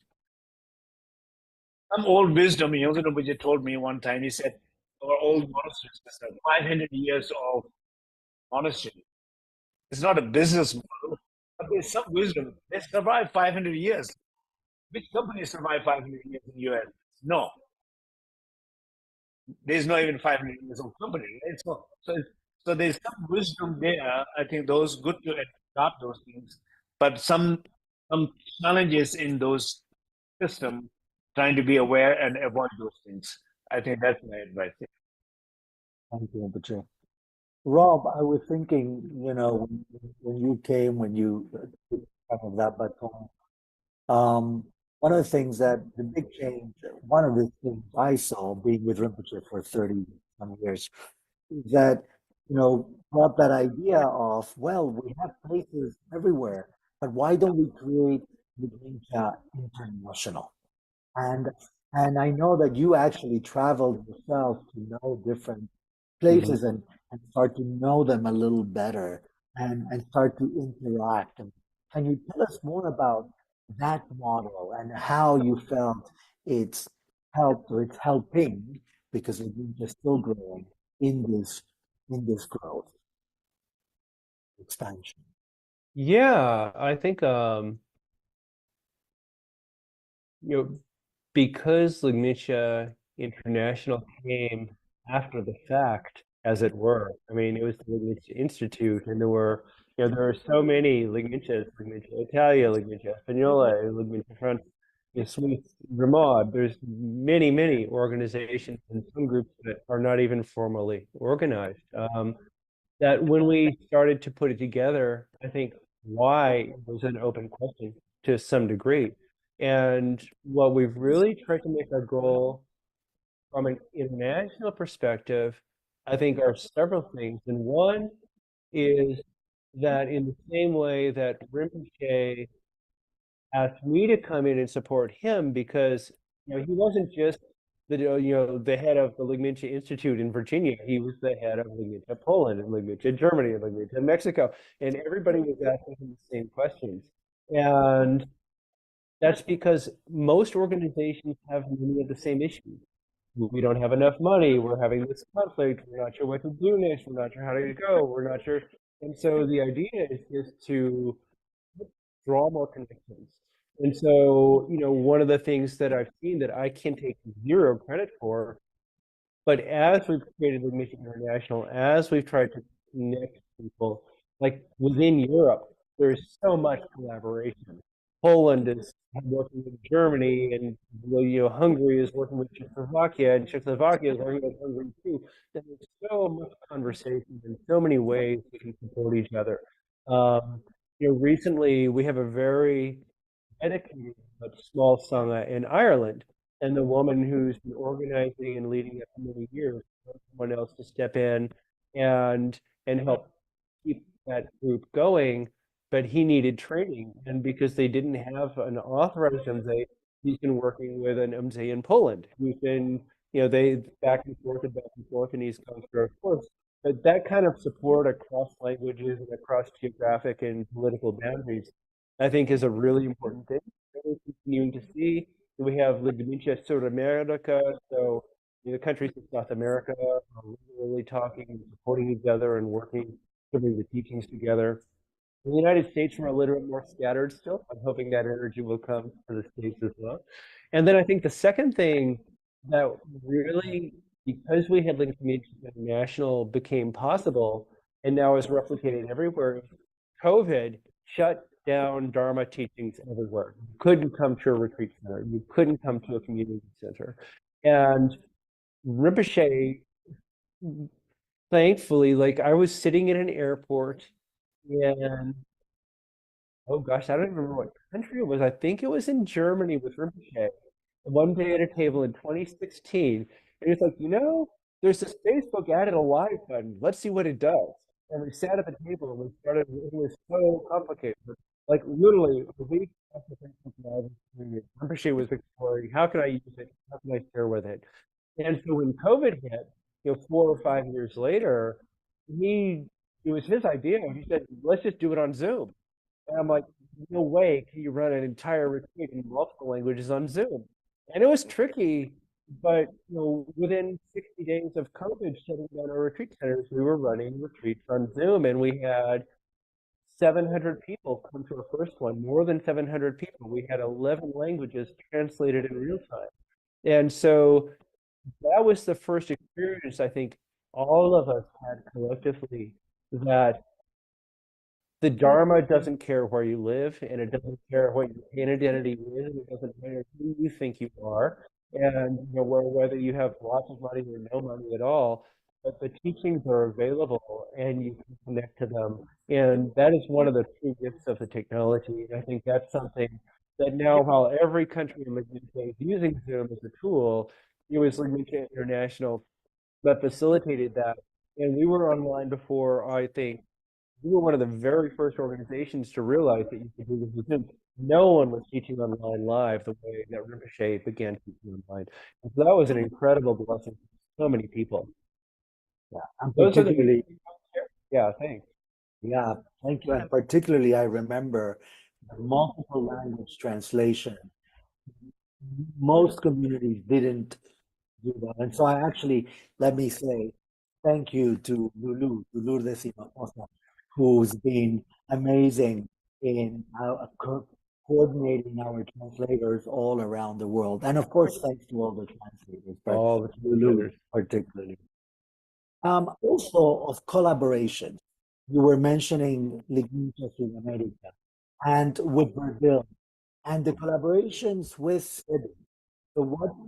Some old wisdom, Yogi Rinpoche told me one time, he said, our old monasteries is a 500 years old monastery. It's not a business model, but there's some wisdom. They survived 500 years. Which company survived 500 years in the US? No, there's not even 500 years old company. Right? So there's some wisdom there. I think those good to adopt those things, but some challenges in those systems, trying to be aware and avoid those things. I think that's my advice. Thank you, Rinpoche. Rob, I was thinking, when you came, when you took some of that baton, um, one of the things that the big change, one of the things I saw being with Rinpoche for 30 some years, is that, brought that idea of, well, we have places everywhere, but why don't we create Ligmincha International? And and I know that you actually traveled yourself to know different Mhm. places and start to know them a little better and start to interact. And can you tell us more about that model and how you felt it's helped or it's helping because you're still growing in this growth expansion? Yeah, I think you know, because Lignitia International came after the fact, as it were. I mean, it was the Lignitia Institute, and there were so many Lignitias, Lignitia Italia, Lignitia Espanola, Lignitia France, Swiss, Ramad. There's many, many organizations and some groups that are not even formally organized. That when we started to put it together, I think why was an open question to some degree. And what we've really tried to make our goal from an international perspective, I think, are several things. And one is that in the same way that Rinpoche asked me to come in and support him because he wasn't just the head of the Ligmincha Institute in Virginia. He was the head of Ligmincha Poland and Ligmincha Germany and Ligmincha Mexico, and everybody was asking him the same questions. And that's because most organizations have many of the same issues. We don't have enough money. We're having this conflict. We're not sure what to do next. We're not sure how to go. We're not sure. And so the idea is just to draw more connections. And so, one of the things that I've seen that I can take zero credit for, but as we've created the Mission International, as we've tried to connect people, like within Europe, there's so much collaboration. Poland is working with Germany, and Hungary is working with Czechoslovakia, and Czechoslovakia is working with Hungary too. And there's so much conversation and so many ways we can support each other. Recently we have a very dedicated but small sangha in Ireland, and the woman who's been organizing and leading it for many years, someone else to step in and help keep that group going. But he needed training, and because they didn't have an authorized MZE, he's been working with an MZE in Poland, who's been, they back and forth, and he's gone through a course. But that kind of support across languages and across geographic and political boundaries, I think, is a really important thing that we're continuing to see. We have Ligmincha South America, so the countries in South America are really talking and supporting each other and working to bring the teachings together. In the United States, we're a little bit more scattered still. I'm hoping that energy will come to the States as well. And then I think the second thing that really, because we had Lincoln Community International became possible and now is replicated everywhere, COVID shut down Dharma teachings everywhere. You couldn't come to a retreat center. You couldn't come to a community center. And Rinpoche, thankfully, like I was sitting in an airport and oh gosh, I don't even remember what country it was. I think it was in Germany with Rinpoche. One day at a table in 2016, and he's like, there's this Facebook added a live button. Let's see what it does. And we sat at the table and we started. It was so complicated. like literally a week after Facebook Live, Rinpoche was exploring how can I use it, how can I share with it, and so when COVID hit, 4 or 5 years later, he it was his idea. He said, "Let's just do it on Zoom." And I'm like, no way can you run an entire retreat in multiple languages on Zoom. And it was tricky, but within 60 days of COVID shutting down our retreat centers, we were running retreats on Zoom, and we had 700 people come to our first one, more than 700 people. We had 11 languages translated in real time. And so that was the first experience I think all of us had collectively, that the Dharma doesn't care where you live, and it doesn't care what your pain identity is, and it doesn't matter who you think you are, and whether you have lots of money or no money at all. But the teachings are available, and you can connect to them, and that is one of the true gifts of the technology. And I think that's something that now, while every country in the UK is using Zoom as a tool, it was Ligmincha International that facilitated that, and we were online before, I think we were one of the very first organizations to realize that you could do this with Zoom. No one was teaching online live the way that Rinpoche began teaching online. And so that was an incredible blessing for so many people. Yeah, and Those are the particularly, yeah, thanks. yeah, thank you. And particularly, I remember the multiple language translation. Most communities didn't do that. And so I actually, let me say thank you to Lourdes Hinojosa, who's been amazing in coordinating our translators all around the world. And of course, thanks to all the translators, but All the Lulu translators. particularly. Also of collaboration. You were mentioning Ligmincha Sudamérica and with Brazil and the collaborations with SEBI. So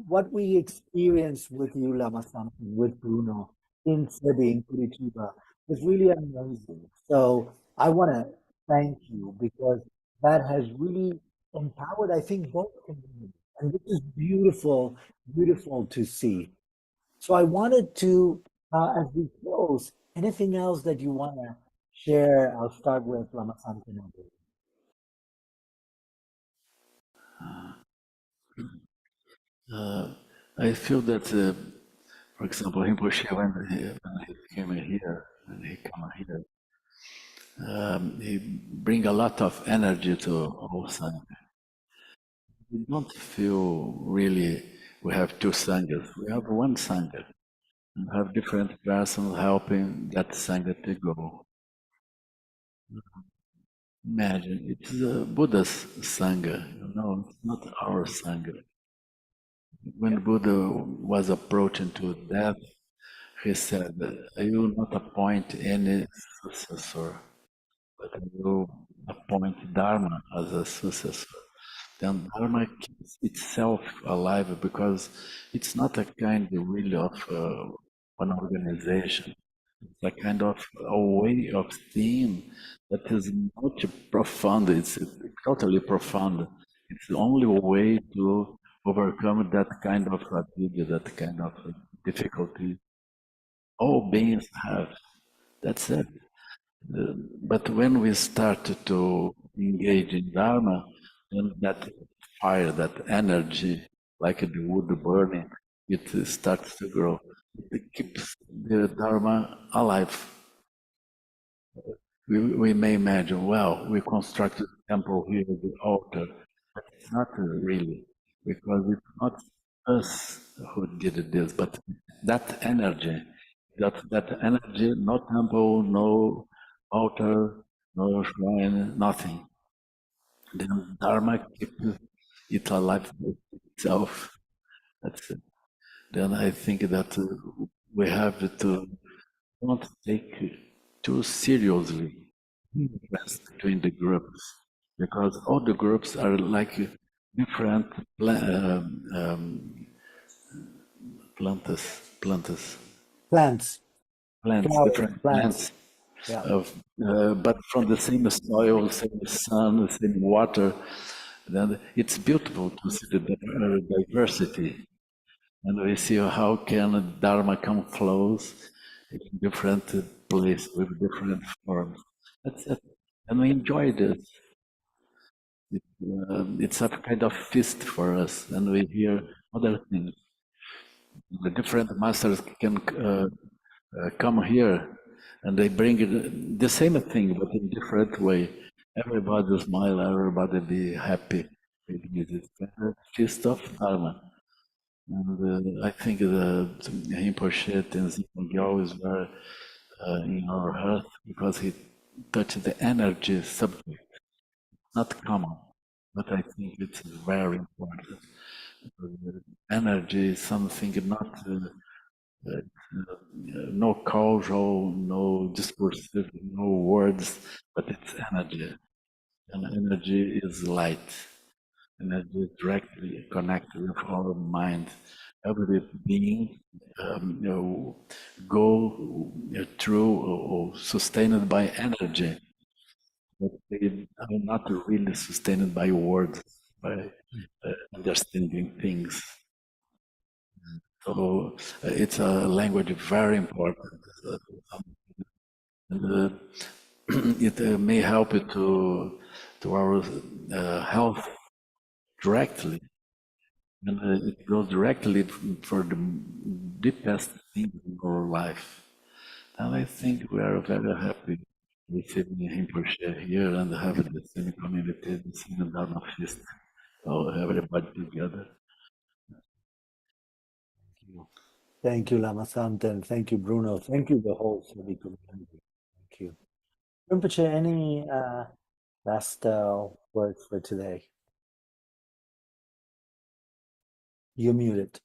what we experienced with you, Lama-san, with Bruno in SEBI in Curitiba was really amazing. So I want to thank you because that has really empowered, I think, both communities. And this is beautiful, beautiful to see. So I wanted to, as we close, anything else that you want to share? I'll start with Lama-san Kenobi. I feel that, for example, Rinpoche, when he came here, he bring a lot of energy to all Sangha. We don't feel really we have two Sanghas. We have one Sangha. And have different persons helping that Sangha to go. Imagine, it's the Buddha's Sangha, it's not our Sangha. When Buddha was approaching to death, he said, I will not appoint any successor, but I will appoint Dharma as a successor. Then Dharma keeps itself alive because it's not a kind really of an organization. It's a kind of a way of seeing that is much profound. It's totally profound. It's the only way to overcome that kind of fatigue, that kind of difficulty. All beings have. That's it. But when we start to engage in Dharma, then that fire, that energy, like the wood burning, it starts to grow. It keeps the Dharma alive. We may imagine, well, we constructed a temple here, the altar, but it's not really, because it's not us who did this, but that energy, that energy, no temple, no altar, no shrine, nothing. Then Dharma keeps it alive itself. That's it. Then I think that we have to not take too seriously difference between the groups, because all the groups are like different plants, Plants. different plants, Yeah. but from the same soil, same sun, same water. Then it's beautiful to see the diversity, and we see how can Dharma come close in different places with different forms. That's it, and we enjoy this. it's a kind of feast for us, and we hear other things. The different masters can come here, and they bring the same thing, but in different way. Everybody smile, everybody be happy. It's a feast of Dharma. And I think the Rinpoche Tenzin Gyal is very in our heart because he touched the energy subject, not common, but I think it's very important. Energy is something not no causal, no discursive, no words, but it's energy. And energy is light. Energy is directly connected with our mind. Every being go through or sustained by energy, but they are not really sustained by words, by understanding things. So it's a language very important. And it may help it to our health directly. And it goes directly for the deepest things in our life. And I think we are very happy receiving Rinpoche here and having the same community, the same Dharma feast, so everybody together. Thank you, Lama Santen. Thank you, Bruno. Thank you, the whole Subi community. Thank you. Rinpoche, any last words for today? You're muted.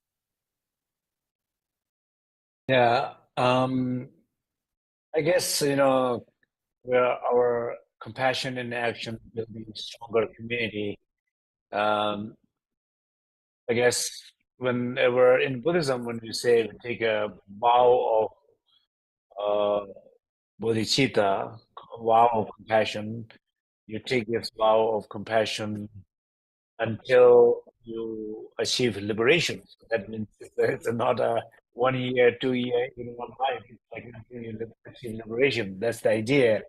Yeah, I guess, where our compassion in action building stronger community. I guess whenever in Buddhism, when we say we take a vow of bodhicitta, a vow of compassion, you take this vow of compassion until you achieve liberation. So that means it's not a 1 year, 2 year, even 1 life. It's like until you achieve liberation. That's the idea.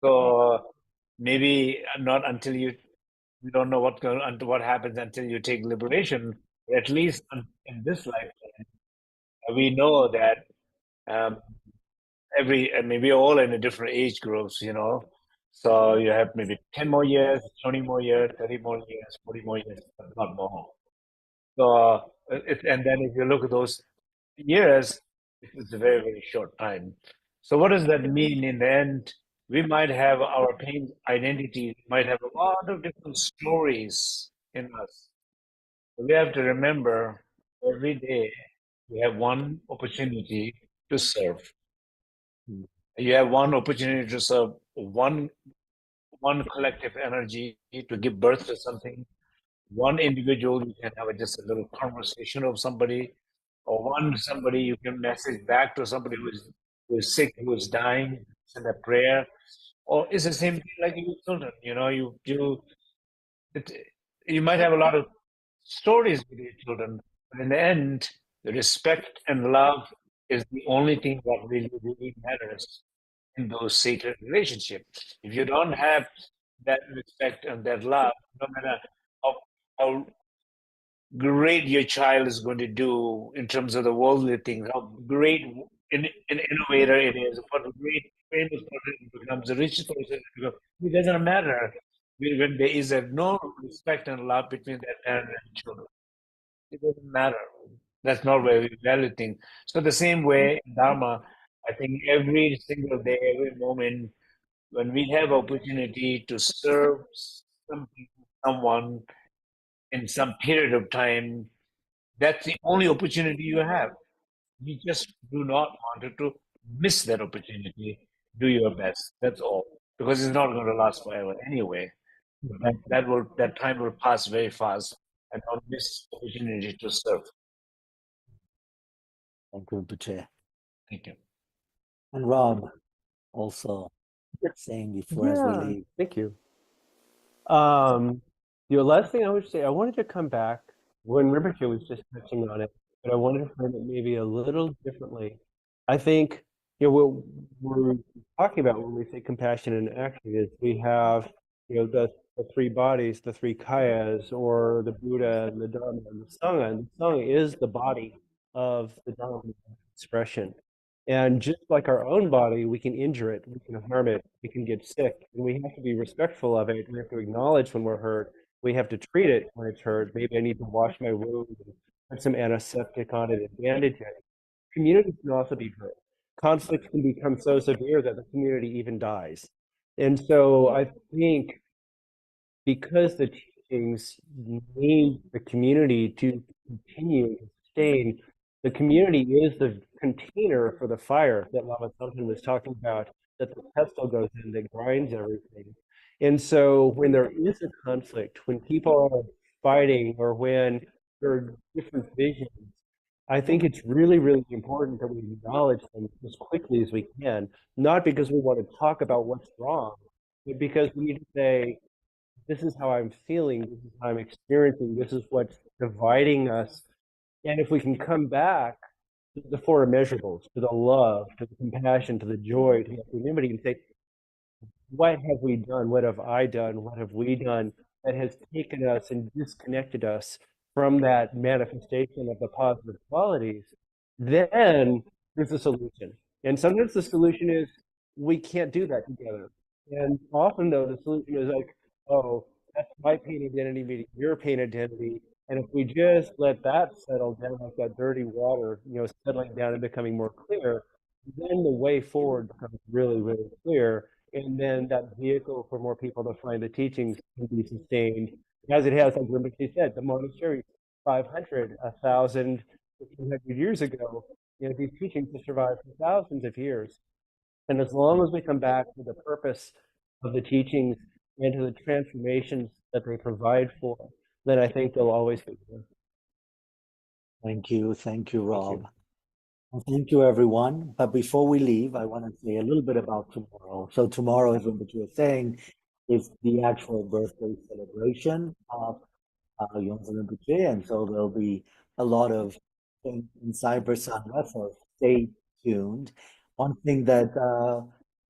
So maybe not until you don't know what happens until you take liberation. But at least in this lifetime, we know that maybe all in a different age groups, So you have maybe 10 more years, 20 more years, 30 more years, 40 more years, but not more. So, and then if you look at those years, it's a very, very short time. So what does that mean in the end? We might have our pain identity, might have a lot of different stories in us. We have to remember every day we have one opportunity to serve. You have one opportunity to serve one collective energy to give birth to something. One individual, you can have just a little conversation with somebody, or somebody you can message back to somebody who is sick, who is dying, send a prayer. Or it's the same thing like your children. You might have a lot of stories with your children, but in the end, the respect and love is the only thing that really, really matters in those sacred relationships. If you don't have that respect and that love, no matter how great your child is going to do in terms of the worldly things, how great an innovator it is, what a great famous person becomes, the richest person it doesn't matter when there is no respect and love between that parent and children. It doesn't matter. That's not where we value things. So the same way in Dharma, I think every single day, every moment, when we have opportunity to serve someone in some period of time, that's the only opportunity you have. You just do not want to miss that opportunity. Do your best. That's all. Because it's not going to last forever anyway. That time will pass very fast, and don't miss the opportunity to serve. Thank you, Rinpoche. Thank you. And Rob, also saying before as we leave. Thank you. The last thing I would say, I wanted to come back when Rinpoche was just touching on it, but I wanted to frame it maybe a little differently. I think, what we're talking about when we say compassion in action is we have, the the three bodies, the three kayas, or the Buddha and the Dharma and the Sangha. And the Sangha is the body of the Dharma expression. And just like our own body, we can injure it, we can harm it, we can get sick, and we have to be respectful of it. We have to acknowledge when we're hurt. We have to treat it when it's hurt. Maybe I need to wash my wound and put some antiseptic on it and bandage it. Community can also be hurt. Conflict can become so severe that the community even dies. And so I think because the teachings need the community to continue and sustain, the community is the container for the fire that Lama Tsopan was talking about, that the pestle goes in, that grinds everything. And so when there is a conflict, when people are fighting, or when there are different visions, I think it's really, really important that we acknowledge them as quickly as we can, not because we want to talk about what's wrong, but because we need to say, this is how I'm feeling, this is how I'm experiencing, this is what's dividing us. And if we can come back to the four immeasurables, to the love, to the compassion, to the joy, to the equanimity, and say, what have we done? What have I done? What have we done that has taken us and disconnected us from that manifestation of the positive qualities? Then there's a solution. And sometimes the solution is we can't do that together. And often, though, the solution is like, oh, that's my pain identity meeting your pain identity. And if we just let that settle down like that dirty water, settling down and becoming more clear, then the way forward becomes really, really clear. And then that vehicle for more people to find the teachings can be sustained, as it has, like Rinpoche said, the monastery 500, 1,000, 1,500 years ago. These teachings have survived for thousands of years. And as long as we come back to the purpose of the teachings and to the transformations that they provide for, then I think they'll always be there. Thank you, Rob. And thank you, everyone. But before we leave, I want to say a little bit about tomorrow. So tomorrow, as Rinpoche was saying, is the actual birthday celebration of Yongdzin Rinpoche, and so there'll be a lot of things in Cyber Sangha, so stay tuned. One thing that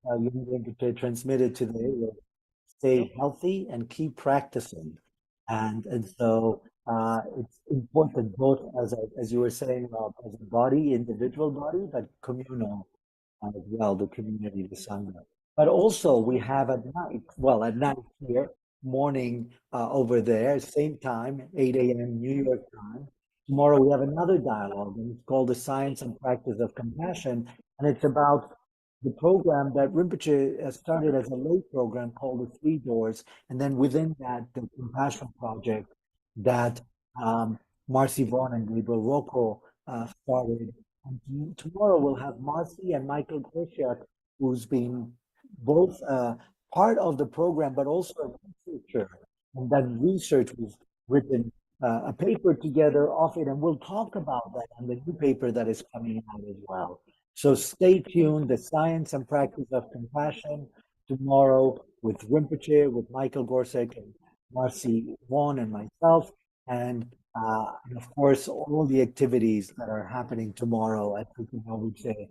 Yongdzin Rinpoche transmitted today was stay healthy and keep practicing. And so it's important both as you were saying, as a body, individual body, but communal as well, the community, the Sangha. But also we have at night here, morning over there, same time, 8 a.m. New York time. Tomorrow we have another dialogue, and it's called The Science and Practice of Compassion, and it's about the program that Rinpoche started as a lay program called The Three Doors, and then within that, the Compassion Project that Marcy Vaughn and Gabriel Rocco started. And tomorrow we'll have Marcy and Michael Gorsiak, who's been both part of the program, but also a researcher. And that research was written a paper together of it, and we'll talk about that in the new paper that is coming out as well. So stay tuned, The Science and Practice of Compassion, tomorrow with Rinpoche, with Michael Gorsiak and Marcy Vaughn and myself, and of course, all the activities that are happening tomorrow at Rinpoche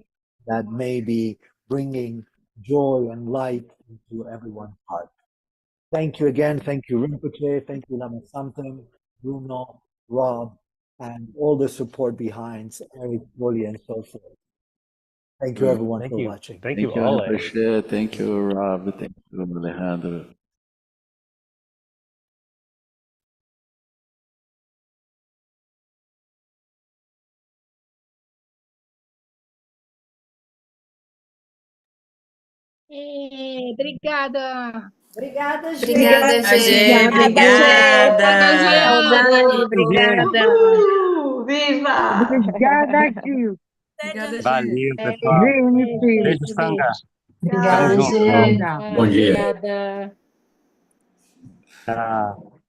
that may be bringing joy and light into everyone's heart. Thank you again. Thank you, Rinpoche. Thank you, Lama Samten, Bruno, Rob, and all the support behind Eric, Woolley, and so forth. Thank you, everyone, for watching. Thank you all. Thank you, Rob. Thank you, Alejandro. Obrigada. Obrigada, gente. Obrigada, gente. Obrigada. Viva! Obrigada, Gil. Obrigada, Valeu, pessoal. Beijo, Sangha. Obrigada, Tamo junto. gente. Bom dia. Obrigada. Tchau.